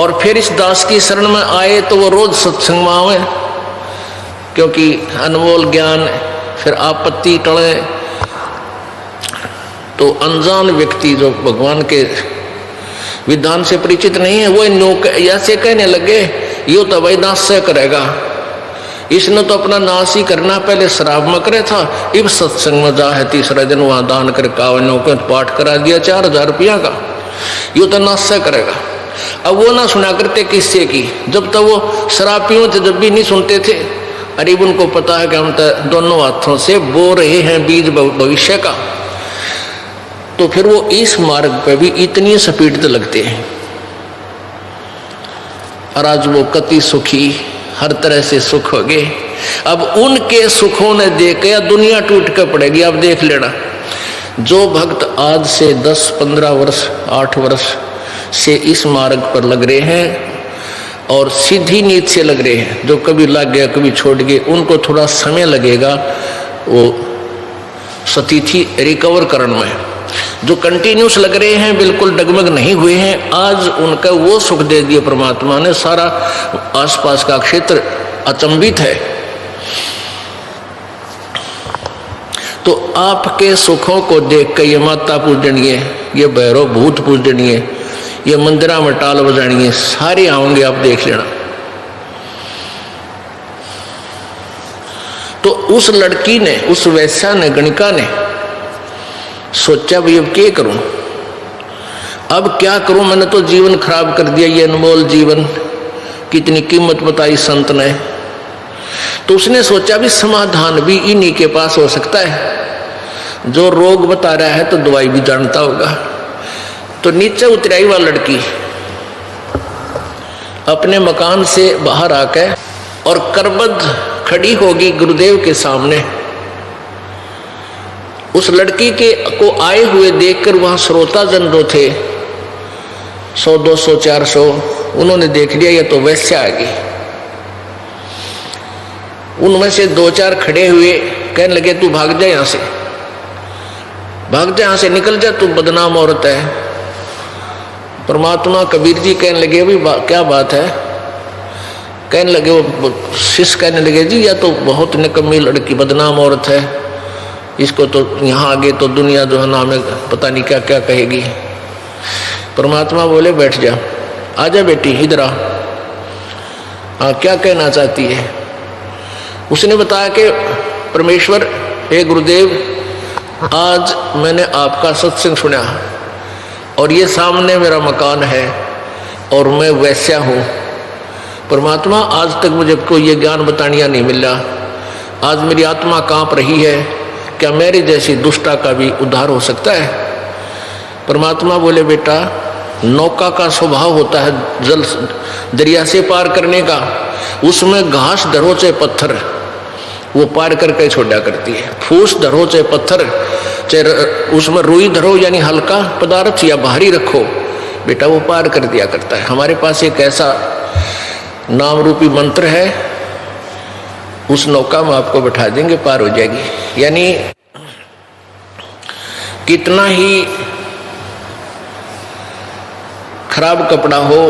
और फिर इस दास की शरण में आए तो वो रोज सत्संग में आवे, क्योंकि अनमोल ज्ञान, फिर आपत्ति टले। तो अनजान व्यक्ति जो भगवान के विधान से परिचित नहीं है, वो ऐसे कहने लगे, यो तो भाई नाश से करेगा, इसने तो अपना नाश ही करना, पहले शराब में करे था, अब सत्संग में जा है, तीसरा दिन वहां दान कर कावनों को पाठ करा दिया 4000 रुपया का, यो तो नाश से करेगा। अब वो ना सुना करते किससे की, जब तक वो शराब पियों थे जब भी नहीं सुनते थे। अरे उनको पता है कि हम तो दोनों हाथों से बो रहे हैं बीज भविष्य का। तो फिर वो इस मार्ग पे भी इतनी स्पीड लगते हैं, और आज वो कति सुखी, हर तरह से सुख हो गए। अब उनके सुखों ने देख के दुनिया टूट कर पड़ेगी। अब देख लेना, जो भक्त आज से 10-15 वर्ष 8 वर्ष से इस मार्ग पर लग रहे हैं और सीधी नीत से लग रहे हैं, जो कभी लग गया कभी छोड़ गए, उनको थोड़ा समय लगेगा वो स्थिति रिकवर करने में। जो कंटिन्यूस लग रहे हैं, बिल्कुल डगमग नहीं हुए हैं, आज उनका वो सुख दे दिया परमात्मा ने। सारा आसपास का क्षेत्र अचंभित है। तो आपके सुखों को देख कर ये माता पूजनीय, ये भैरव भूत पूजनीय, ये मंदिरा में टाल बजानिए, सारे आओगे, आप देख लेना। तो उस लड़की ने, उस वैश्या ने, गणिका ने सोचा भाई अब क्या करूं, अब क्या करूं, मैंने तो जीवन खराब कर दिया, ये अनमोल जीवन, कितनी कीमत बताई संत ने। तो उसने सोचा भी समाधान भी इन्हीं के पास हो सकता है, जो रोग बता रहा है तो दवाई भी जानता होगा। तो नीचे उतर आई वह लड़की, अपने मकान से बाहर आकर और करबद्ध खड़ी होगी गुरुदेव के सामने। उस लड़की के को आए हुए देखकर वहां श्रोताजन जो थे 100, 200, 400, उन्होंने देख लिया ये तो वैश्या आ गई। उनमें से 2-4 खड़े हुए कहने लगे तू भाग जा यहां से, भाग जा यहां से, निकल जा, तू बदनाम औरत है। परमात्मा कबीर जी कहने लगे भी क्या बात है, कहने लगे, वो शिष्य कहने लगे जी यह तो बहुत निकम्मी लड़की, बदनाम औरत है, इसको तो यहाँ आगे तो दुनिया जो है नाम पता नहीं क्या क्या कहेगी। परमात्मा बोले बैठ जा, आजा बेटी इधर आ, हाँ क्या कहना चाहती है। उसने बताया कि परमेश्वर, हे गुरुदेव, आज मैंने आपका सत्संग सुना और ये सामने मेरा मकान है और मैं वैश्या हूँ। परमात्मा आज तक मुझे कोई ये ज्ञान बतानिया नहीं मिला, आज मेरी आत्मा कांप रही है, क्या मेरी जैसी दुष्टा का भी उद्धार हो सकता है। परमात्मा बोले बेटा, नौका का स्वभाव होता है जल दरिया से पार करने का, उसमें घास धरो चाहे पत्थर वो पार करके छोड़ा करती है, फूस धरो चाहे पत्थर, चाहे उसमें रुई धरो यानी हल्का पदार्थ या भारी रखो, बेटा वो पार कर दिया करता है। हमारे पास एक ऐसा नाम रूपी मंत्र है, उस नौका में आपको बैठा देंगे, पार हो जाएगी। यानी कितना ही खराब कपड़ा हो,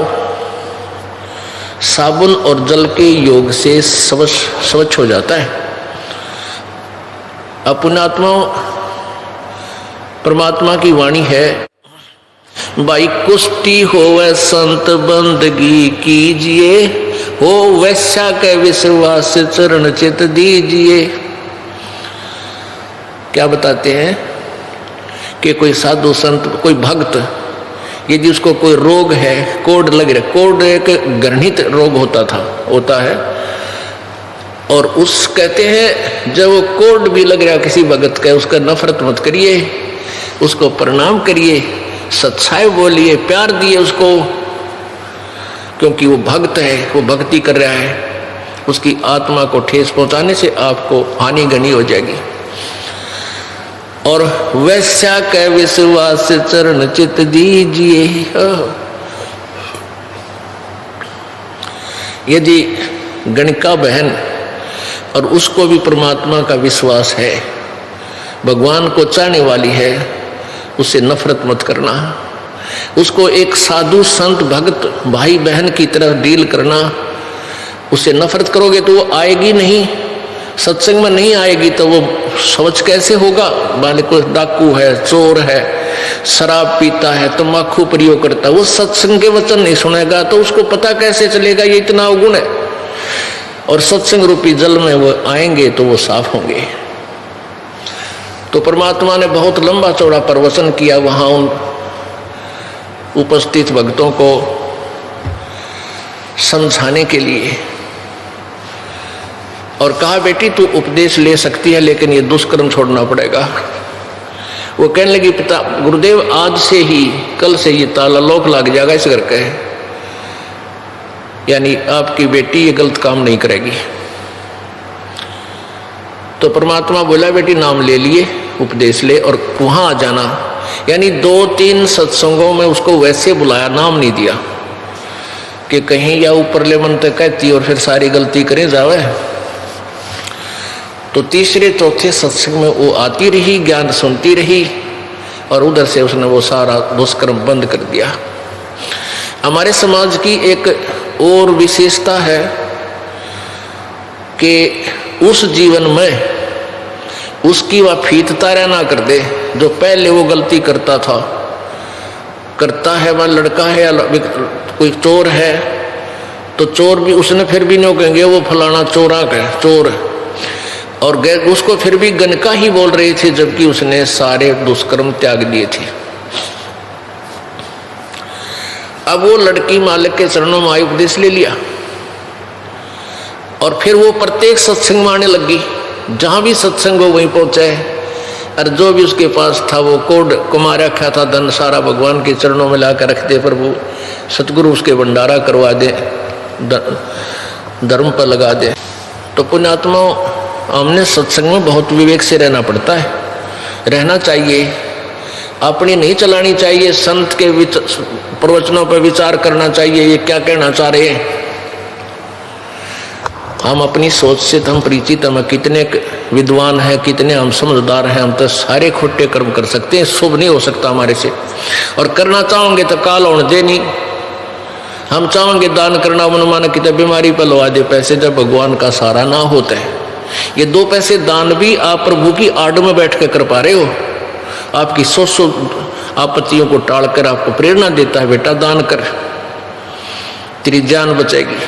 साबुन और जल के योग से स्वच्छ हो जाता है। अपनात्मा परमात्मा की वाणी है, भाई कुष्टी होवे संत बंदगी कीजिए, हो वैश्या के विश्वास चरण चित दीजिए। क्या बताते हैं कि कोई साधु संत, कोई भक्त, यदि उसको कोई रोग है, कोढ़ लग रहा, कोढ़ एक घृणित रोग होता है, और उस कहते हैं जब वो कोढ़ भी लग रहा किसी भगत का, उसका नफरत मत करिए, उसको प्रणाम करिए, सच्चाई बोलिए, प्यार दिए उसको, क्योंकि वो भक्त है, वो भक्ति कर रहा है, उसकी आत्मा को ठेस पहुंचाने से आपको हानि घनी हो जाएगी। और वैश्या के विश्वास चरण चित दीजिए। यदि गणिका बहन और उसको भी परमात्मा का विश्वास है, भगवान को चाहने वाली है, उससे नफरत मत करना, उसको एक साधु संत भक्त भाई बहन की तरह डील करना। उससे नफरत करोगे तो वो आएगी नहीं, सत्संग में नहीं आएगी तो वो समझ कैसे होगा, माने कोई डाकू है, चोर है, शराब पीता है, तम्बाकू प्रयोग करता है, वो सत्संग के वचन नहीं सुनेगा तो उसको पता कैसे चलेगा ये इतना अवगुण है। और सत्संग रूपी जल में वो आएंगे तो वो साफ होंगे। तो परमात्मा ने बहुत लंबा चौड़ा प्रवचन किया वहां उन उपस्थित भक्तों को समझाने के लिए, और कहा बेटी तू उपदेश ले सकती है लेकिन ये दुष्कर्म छोड़ना पड़ेगा। वो कहने लगी पिता गुरुदेव आज से ही, कल से ये ताला लोक लग जाएगा इस घर का, यानी आपकी बेटी ये गलत काम नहीं करेगी। तो परमात्मा बोला बेटी नाम ले लिए, उपदेश ले और वहां आ जाना। यानी 2-3 सत्संगों में उसको वैसे बुलाया, नाम नहीं दिया कि कहीं या ऊपर ले मन तक कहती और फिर सारी गलती करें जावे। तो तीसरे चौथे सत्संग में वो आती रही, ज्ञान सुनती रही, और उधर से उसने वो सारा दुष्कर्म बंद कर दिया। हमारे समाज की एक और विशेषता है कि उस जीवन में उसकी वह फीतता रहना कर दे जो पहले वो गलती करता था, करता है, वह लड़का है या कोई चोर है तो चोर भी उसने फिर भी नहीं कहेंगे वो फलाना चोरा का चोर, और उसको फिर भी गनका ही बोल रही थी जबकि उसने सारे दुष्कर्म त्याग दिए थे। अब वो लड़की मालिक के चरणों में उपदेश ले लिया और फिर वो प्रत्येक सत्संग में आने लगी, जहां भी सत्संग हो वहीं पहुंचे, और जो भी उसके पास था वो कोड कमा रखा था, धन सारा भगवान के चरणों में लाकर रख दे, प्रभु सतगुरु उसके भंडारा करवा दे, धर्म पर लगा दे। तो पुण्यात्मा, हमने सत्संग में बहुत विवेक से रहना पड़ता है, रहना चाहिए, अपनी नहीं चलानी चाहिए, संत के प्रवचनों पर विचार करना चाहिए, ये क्या कहना चाह रहे हैं। हम अपनी सोच से हम परिचित, हम कितने विद्वान हैं, कितने हम समझदार हैं, हम तो सारे खोटे कर्म कर सकते हैं, शुभ नहीं हो सकता हमारे से, और करना चाहोगे तो काल होने दे नहीं। हम चाहोगे दान करना, मन की तो बीमारी पर लगा दे पैसे, जब भगवान का सहारा ना होता है। ये 2 पैसे दान भी आप प्रभु की आड़ में बैठ कर कर पा रहे हो, आपकी 100 आपत्तियों को टालकर आपको प्रेरणा देता है, बेटा दान कर, तेरी जान बचेगी।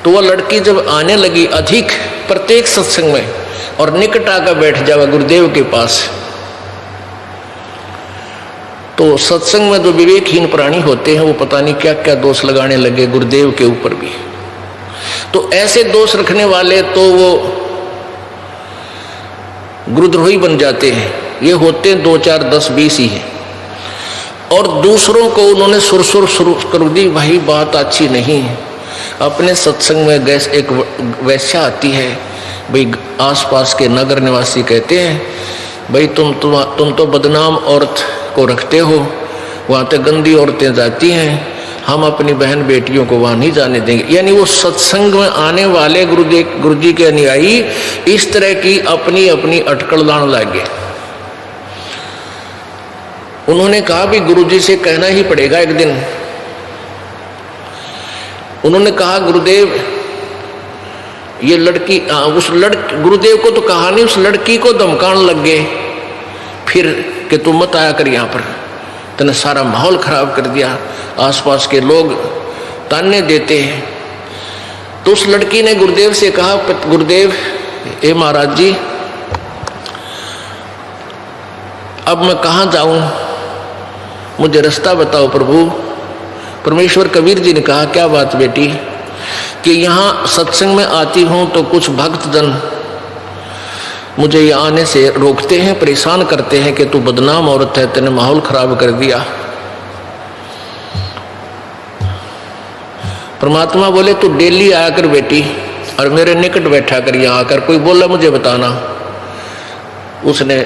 तो वह लड़की जब आने लगी अधिक प्रत्येक सत्संग में और निकट आकर बैठ जावा गुरुदेव के पास, तो सत्संग में जो विवेकहीन प्राणी होते हैं वो पता नहीं क्या क्या दोष लगाने लगे गुरुदेव के ऊपर भी। तो ऐसे दोष रखने वाले तो वो गुरुद्रोही बन जाते हैं, ये होते हैं 2, 4, 10, 20 ही है, और दूसरों को उन्होंने सुरसुर शुरू कर दी, भाई बात अच्छी नहीं है। अपने सत्संग में गैस एक वैश्या आती है, भाई आसपास के नगर निवासी कहते हैं, भाई तुम तो बदनाम औरत को रखते हो, वहाँ तक गंदी औरतें जाती हैं, हम अपनी बहन बेटियों को वहाँ नहीं जाने देंगे। यानी वो सत्संग में आने वाले गुरु जी के अनुयायी इस तरह की अपनी अपनी अटकल लाने लगे। उन्होंने कहा भी गुरु जी से कहना ही पड़ेगा एक दिन। उन्होंने कहा गुरुदेव ये लड़की, गुरुदेव को तो कहा नहीं, उस लड़की को धमकाने लग गए फिर कि तू मत आया कर यहाँ पर, तूने सारा माहौल खराब कर दिया, आसपास के लोग ताने देते हैं। तो उस लड़की ने गुरुदेव से कहा, गुरुदेव ए महाराज जी अब मैं कहाँ जाऊं, मुझे रास्ता बताओ प्रभु। परमेश्वर कबीर जी ने कहा, क्या बात बेटी, कि यहाँ सत्संग में आती हूँ तो कुछ भक्तजन मुझे यहाँ आने से रोकते हैं, परेशान करते हैं कि तू बदनाम औरत है, तेने माहौल खराब कर दिया। परमात्मा बोले तू डेली आया कर बेटी और मेरे निकट बैठा कर, यहाँ आकर कोई बोला मुझे बताना। उसने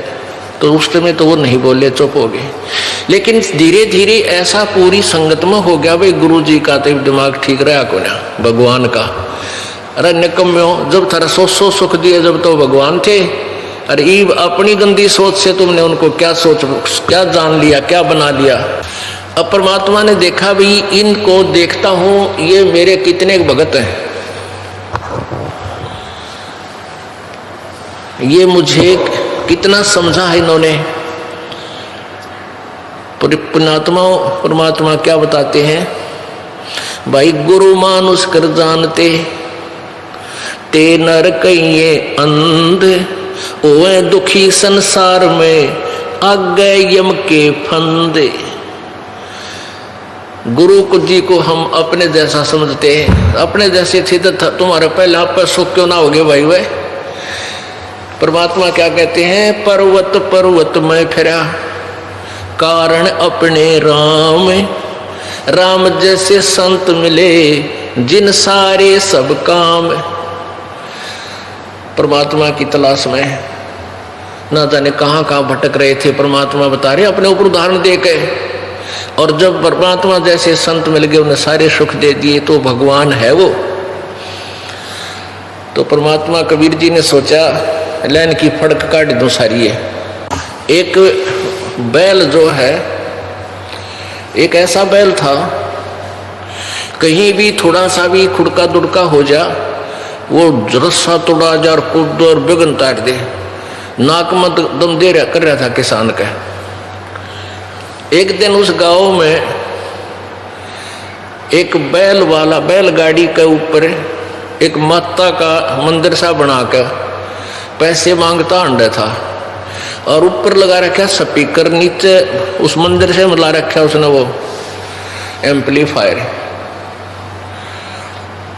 तो उस समय तो वो नहीं बोले, चुप हो गए। लेकिन धीरे धीरे ऐसा पूरी संगत में हो गया, भाई गुरु जी का तो दिमाग ठीक रहा को ना, भगवान का। अरे निकम्यो, जब थारा सो सुख दिए जब तो भगवान थे, अरे ईब अपनी गंदी सोच से तुमने उनको क्या जान लिया, क्या बना दिया। अब परमात्मा ने देखा भी इनको देखता हूं, ये मेरे कितने भगत हैं, ये मुझे कितना समझा है इन्होंने। परमात्मा क्या बताते हैं, भाई गुरु मानुष कर जानते ते नर कहिए अंध, ओए दुखी संसार में आगे यम के फंदे। गुरु जी को हम अपने जैसा समझते हैं, अपने जैसे थे तो तुम्हारे पहले आप पर सुख क्यों ना हो गए भाई। वह परमात्मा क्या कहते हैं, पर्वत पर्वत में फिरा कारण अपने राम, राम जैसे संत मिले जिन सारे सब काम। परमात्मा की तलाश में ना जाने कहां कहां भटक रहे थे, परमात्मा बता रहे अपने ऊपर उदाहरण दे के। और जब परमात्मा जैसे संत मिल गए, उन्हें सारे सुख दे दिए, तो भगवान है वो। तो परमात्मा कबीर जी ने सोचा लाइन की फड़क काट दो सारी है, एक बैल जो है, एक ऐसा बैल था, कहीं भी थोड़ा सा भी खुड़का दुड़का हो जा, वो रस्सा तोड़ा जा और कूद और बिगन तार दे, नाक मत दम दे रहा कर रहा था किसान का। एक दिन उस गांव में एक बैल वाला बैलगाड़ी के ऊपर एक माता का मंदिर सा बनाकर पैसे मांगता अंडा था, और ऊपर लगा रखा स्पीकर, नीचे उस मंदिर से मिला रखा उसने वो एम्पलीफायर।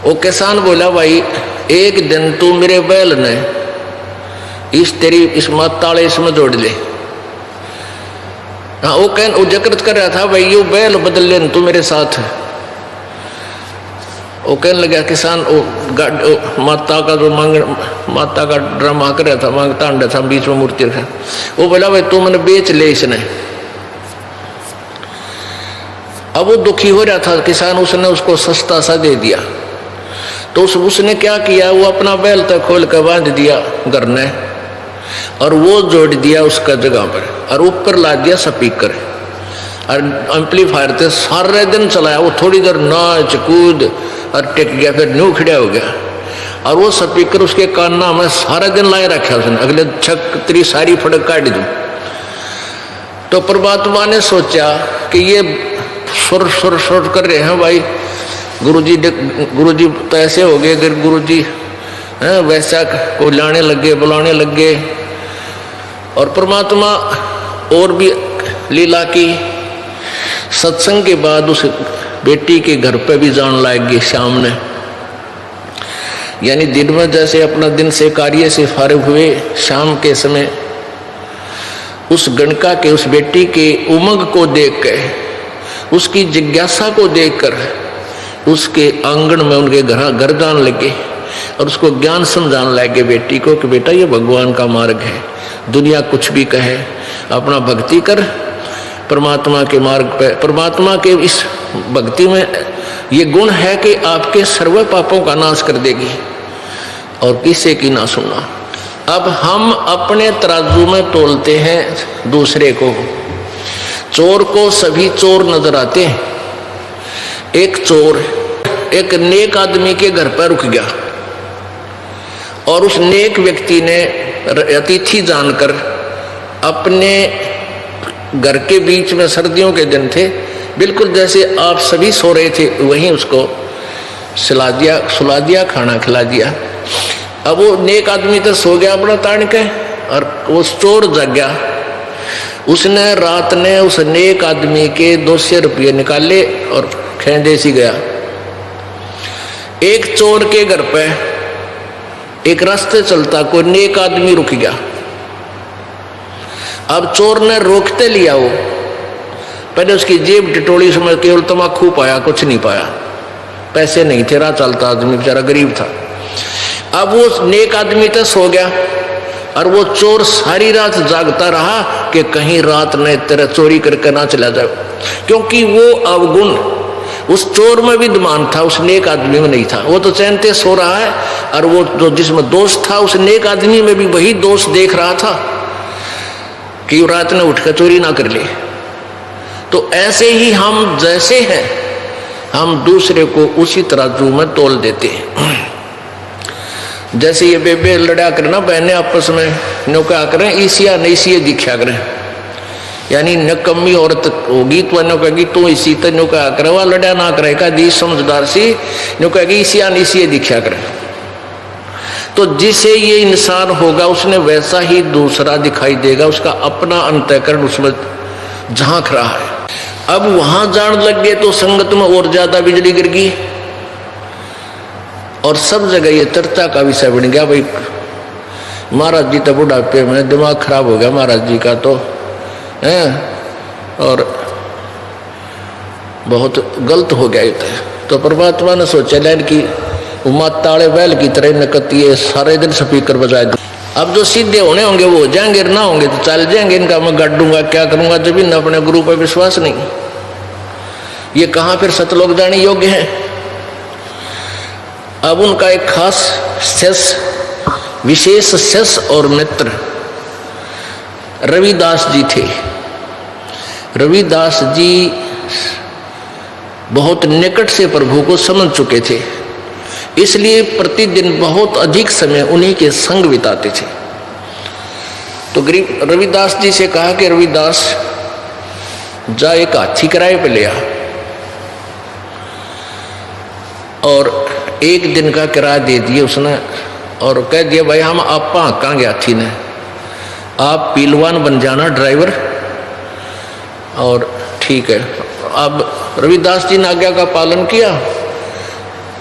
वो किसान बोला, भाई एक दिन तू मेरे बैल ने इस तेरी इस माता वाले इसमें जोड़ ले। हाँ, वो जकरत कर रहा था, भाई ये बैल बदल ले तू मेरे साथ। वो कहने लगा किसान, माता का जो माता का ड्रामा कर रहा था, मांगता अंडा था, बीच में मूर्ति रखा। वो बोला, भाई तू मैंने बेच ले इसने। अब वो दुखी हो रहा था किसान, उसने उसको सस्ता सा दे दिया। तो उसने क्या किया, वो अपना बैल तक खोल कर बांध दिया घर ने, और वो जोड़ दिया उसका जगह पर, और ऊपर ला दिया स्पीकर और एम्पलीफायर से सारे दिन चलाया। वो थोड़ी देर नाच कूद और टिक गया, फिर न्यू खड़ा हो गया, और वो स्पीकर उसके काना में सारा दिन लाए रखा उसने, अगले छक सारी फड़क काट दूं। तो परमात्मा ने सोचा कि ये सुर सुर सुर कर रहे हैं, भाई गुरुजी तो ऐसे हो गए, अगर गुरुजी वैसा को लाने लगे, बुलाने लगे। और परमात्मा और भी लीला की, सत्संग के बाद उस बेटी के घर पे भी जान लग गए शाम ने। यानी दिन में जैसे अपना दिन से कार्य से फारिग हुए, शाम के समय उस गणका के, उस बेटी के उमंग को देख कर, उसकी जिज्ञासा को देखकर उसके आंगन में उनके घर जान लगे और उसको ज्ञान समझाने लगे बेटी को कि बेटा ये भगवान का मार्ग है, दुनिया कुछ भी कहे, अपना भक्ति कर परमात्मा के मार्ग पे। परमात्मा के इस भक्ति में ये गुण है कि आपके सर्व पापों का नाश कर देगी, और किसी की ना सुनना। अब हम अपने तराजू में तोलते हैं दूसरे को। चोर को सभी चोर नजर आते हैं। एक चोर एक नेक आदमी के घर पर रुक गया, और उस नेक व्यक्ति ने अतिथि जानकर अपने घर के बीच में, सर्दियों के दिन थे, बिल्कुल जैसे आप सभी सो रहे थे वहीं उसको सुला दिया, खाना खिला दिया। अब वो नेक आदमी तो सो गया अपना तान के, और वो चोर जग गया। उसने रात ने उस नेक आदमी के 200 रुपये निकाले और खेंदे सी गया। एक चोर के घर पे एक रास्ते चलता कोई नेक आदमी रुक गया। अब चोर ने रोकते लिया, वो पहले उसकी जेब टिटोड़ी, उसमें केवल तम्बाकू पाया, कुछ नहीं पाया, पैसे नहीं थे, राह चलता आदमी बेचारा गरीब था। अब वो नेक आदमी तो सो गया, और वो चोर सारी रात जागता रहा कि कहीं रात ने तेरा चोरी करके ना चला जाए, क्योंकि वो अवगुण उस चोर में विद्यमान था, उस नेक आदमी में नहीं था। वो तो चैन से सो रहा है, और वो जो जिसमें दोष था उस नेक आदमी में भी वही दोष देख रहा था कि रात ने उठकर चोरी ना कर ले। तो ऐसे ही हम जैसे हैं, हम दूसरे को उसी तराजू में तोल देते हैं। जैसे ये बेबे लड़ा कर ना बहने आपस में नौका करें, ईसिया नईसिया दिखा करें, यानी नकम्मी औरत होगी तो नो कहेगी तू इसी तो कहा करे, वह लड़ा ना करेगा दी समझदार सी नो कहेगी ईसिया नईसिया दिखा करे। तो जिसे ये इंसान होगा उसने वैसा ही दूसरा दिखाई देगा, उसका अपना अंतःकरण उसमें झांक रहा है। अब वहां जान लग गए तो संगत में और ज्यादा बिजली गिर गई, और सब जगह ये चर्चा का विषय बन गया। भाई महाराज जी तो बुढ़ापे में, दिमाग खराब हो गया महाराज जी का तो है, और बहुत गलत हो गया ये। तो परमात्मा ने सोचा लेन की माता वाले बैल की तरह नकती है, सारे दिन स्पीकर बजाए। अब जो सीधे होने होंगे वो हो जाएंगे, ना होंगे तो चल जाएंगे। इनका मैं गाड़ूंगा क्या करूंगा, जब इन अपने गुरु पर विश्वास नहीं, ये कहाँ फिर सतलोक जाने योग्य है। अब उनका एक खास शेष, विशेष शेष और मित्र रविदास जी थे। रविदास जी बहुत निकट से प्रभु को समझ चुके थे, इसलिए प्रतिदिन बहुत अधिक समय उन्हीं के संग बिताते थे। तो रविदास जी से कहा कि रविदास जा एक हाथी किराए पे ले आ और 1 दिन का किराया दे दिए उसने, और कह दिया भाई हम आप हाँकांगे हाथी ने, आप पीलवान बन जाना ड्राइवर। और ठीक है। अब रविदास जी ने आज्ञा का पालन किया।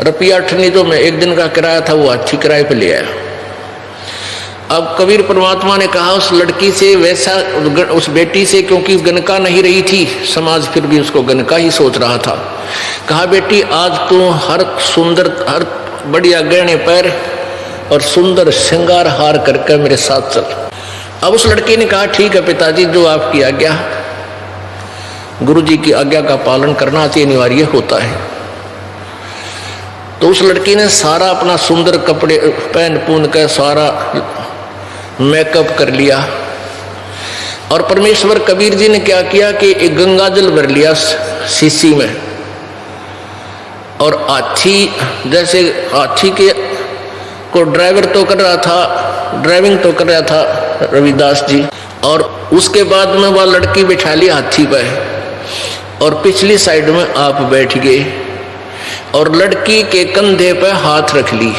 रुपया 8 नहीं तो मैं 1 दिन का किराया था वो हाथी किराए पे ले आया। अब कबीर परमात्मा ने कहा उस लड़की से, वैसा उस बेटी से, क्योंकि गनका नहीं रही थी, समाज फिर भी उसको गनका ही सोच रहा था। कहा बेटी आज तू हर सुंदर, हर बढ़िया गहने पैर और सुंदर श्रृंगार हार करके मेरे साथ चल। अब उस लड़की ने कहा ठीक है पिताजी, जो आपकी आज्ञा। गुरु जी की आज्ञा का पालन करना अति अनिवार्य होता है। तो उस लड़की ने सारा अपना सुंदर कपड़े पहन पून कर सारा मेकअप कर लिया, और परमेश्वर कबीर जी ने क्या किया कि एक गंगा जल भर लिया शीशी में, और हाथी जैसे हाथी के को ड्राइवर तो कर रहा था, ड्राइविंग तो कर रहा था रविदास जी, और उसके बाद में वह लड़की बिठा ली हाथी पर और पिछली साइड में आप बैठ गए, और लड़की के कंधे पर हाथ रख ली,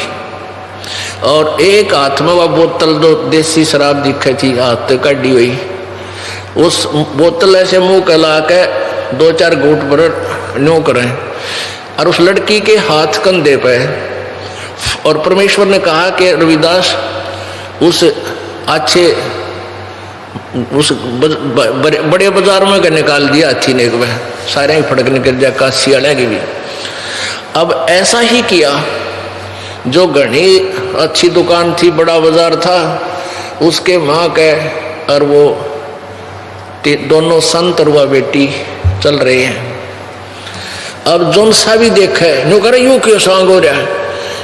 और एक हाथ में वह बोतल जो देसी शराब दिखे थी हाथ तो काटी हुई, उस बोतल ऐसे मुंह कला के 2-4 घूंट पर न्यों करें, और उस लड़की के हाथ कंधे पे। और परमेश्वर ने कहा कि रविदास उस अच्छे उस बड़े बाजार में का निकाल दिया हाथी ने, वह सारे ही फटक निकल जा, काशी वाले की भी। अब ऐसा ही किया, जो घनी अच्छी दुकान थी, बड़ा बाजार था, उसके माँ के और वो दोनों संत और वह बेटी चल रहे हैं। अब जोन सा भी देखे नो करे यूं क्यों सांग हो रहा है,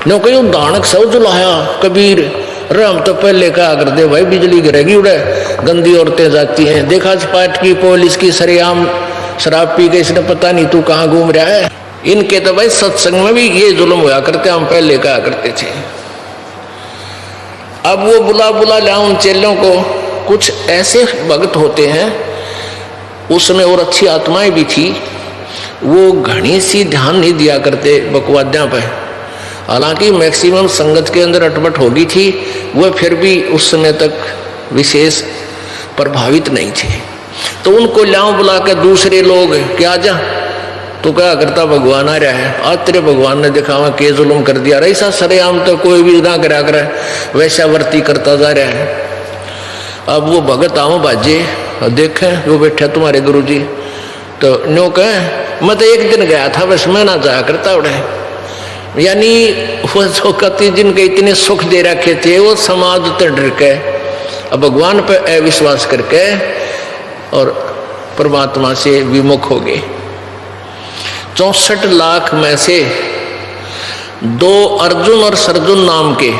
नो क्यों दानक सब जुलाया कबीर रे, हम तो पहले कहा कर दे भाई बिजली गिरेगी उड़े, गंदी औरतें जाती हैं, देखा पार्ट की पुलिस की सरेआम शराब पी के, इसने पता नहीं तू कहाँ घूम रहा है। इनके तो भाई सत्संग में भी ये जुल्म हुआ करते, हम पहले कहा करते थे। अब वो बुला बुला ला उन चेलों को। कुछ ऐसे भक्त होते हैं, उसमें और अच्छी आत्माएं भी थी, वो घनी सी ध्यान नहीं दिया करते बकवाद्या पे, हालांकि मैक्सिमम संगत के अंदर अटपट होगी थी, वह फिर भी उस समय तक विशेष प्रभावित नहीं थे। तो उनको लाओ बुला के दूसरे लोग क्या जा तो क्या करता, भगवान आ रहा है, आज तेरे भगवान ने दिखावा के जुल्म कर दिया, ऐसा सरेआम तो कोई भी ना करा कर वैसा वर्ती करता जा रहा है। अब वो भगत आओ बाजे और देखें वो बैठा तुम्हारे गुरु जी, तो न्यो कह मैं तो 1 दिन गया था बस, मैं ना जाया करता उड़े। यानी वो जो कति जिनके इतने सुख दे रखे थे, वो समाज तो डर के अब भगवान पर अविश्वास करके और परमात्मा से विमुख हो गए। 64 लाख में से 2 अर्जुन और सरजुन नाम के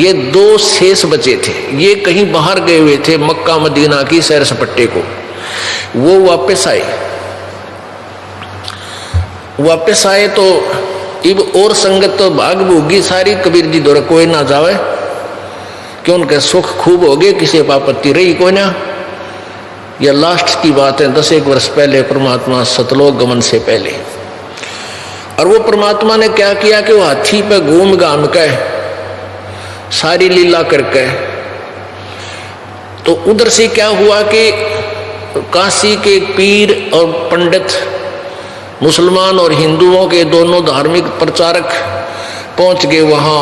ये 2 शेष बचे थे। ये कहीं बाहर गए हुए थे, मक्का मदीना की सैर सपट्टे को, वो वापस आए तो इब और संगत तो भाग भोगी सारी, कबीर जी दौरे कोई ना जावे, क्यों उनके सुख खूब हो गए, किसी आपत्ति रही कोई ना। यह लास्ट की बात है, 10 वर्ष पहले परमात्मा सतलोक गमन से पहले। और वो परमात्मा ने क्या किया कि वो हाथी पे घूम घाम के सारी लीला करके, तो उधर से क्या हुआ कि काशी के पीर और पंडित, मुसलमान और हिंदुओं के दोनों धार्मिक प्रचारक पहुंच गए वहां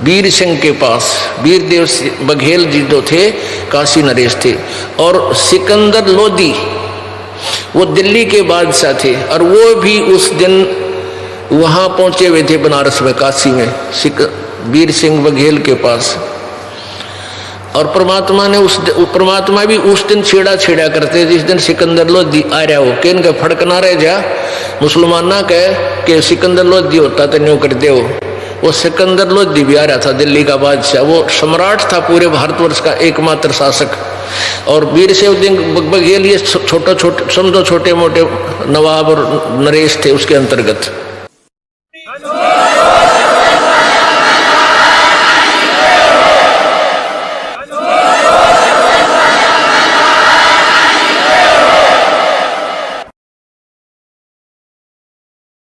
वीर सिंह के पास। वीरदेव बघेल जी जो थे काशी नरेश थे, और सिकंदर लोधी वो दिल्ली के बादशाह थे, और वो भी उस दिन वहां पहुंचे हुए थे बनारस में, काशी में वीर सिंह बघेल के पास। और परमात्मा भी उस दिन छेड़ा करते, जिस दिन सिकंदर लोधी आ रहा हो के इनका फड़क ना रह जा, मुसलमान ना कहे कि सिकंदर लोधी होता तो न्यू कर दे हो, वो सिकंदर लोधी भी आ रहा था, दिल्ली का बादशाह, वो सम्राट था पूरे भारतवर्ष का एकमात्र शासक। और वीरसेव बघेल ये छोटे छोटे समझो छोटे मोटे नवाब और नरेश थे उसके अंतर्गत।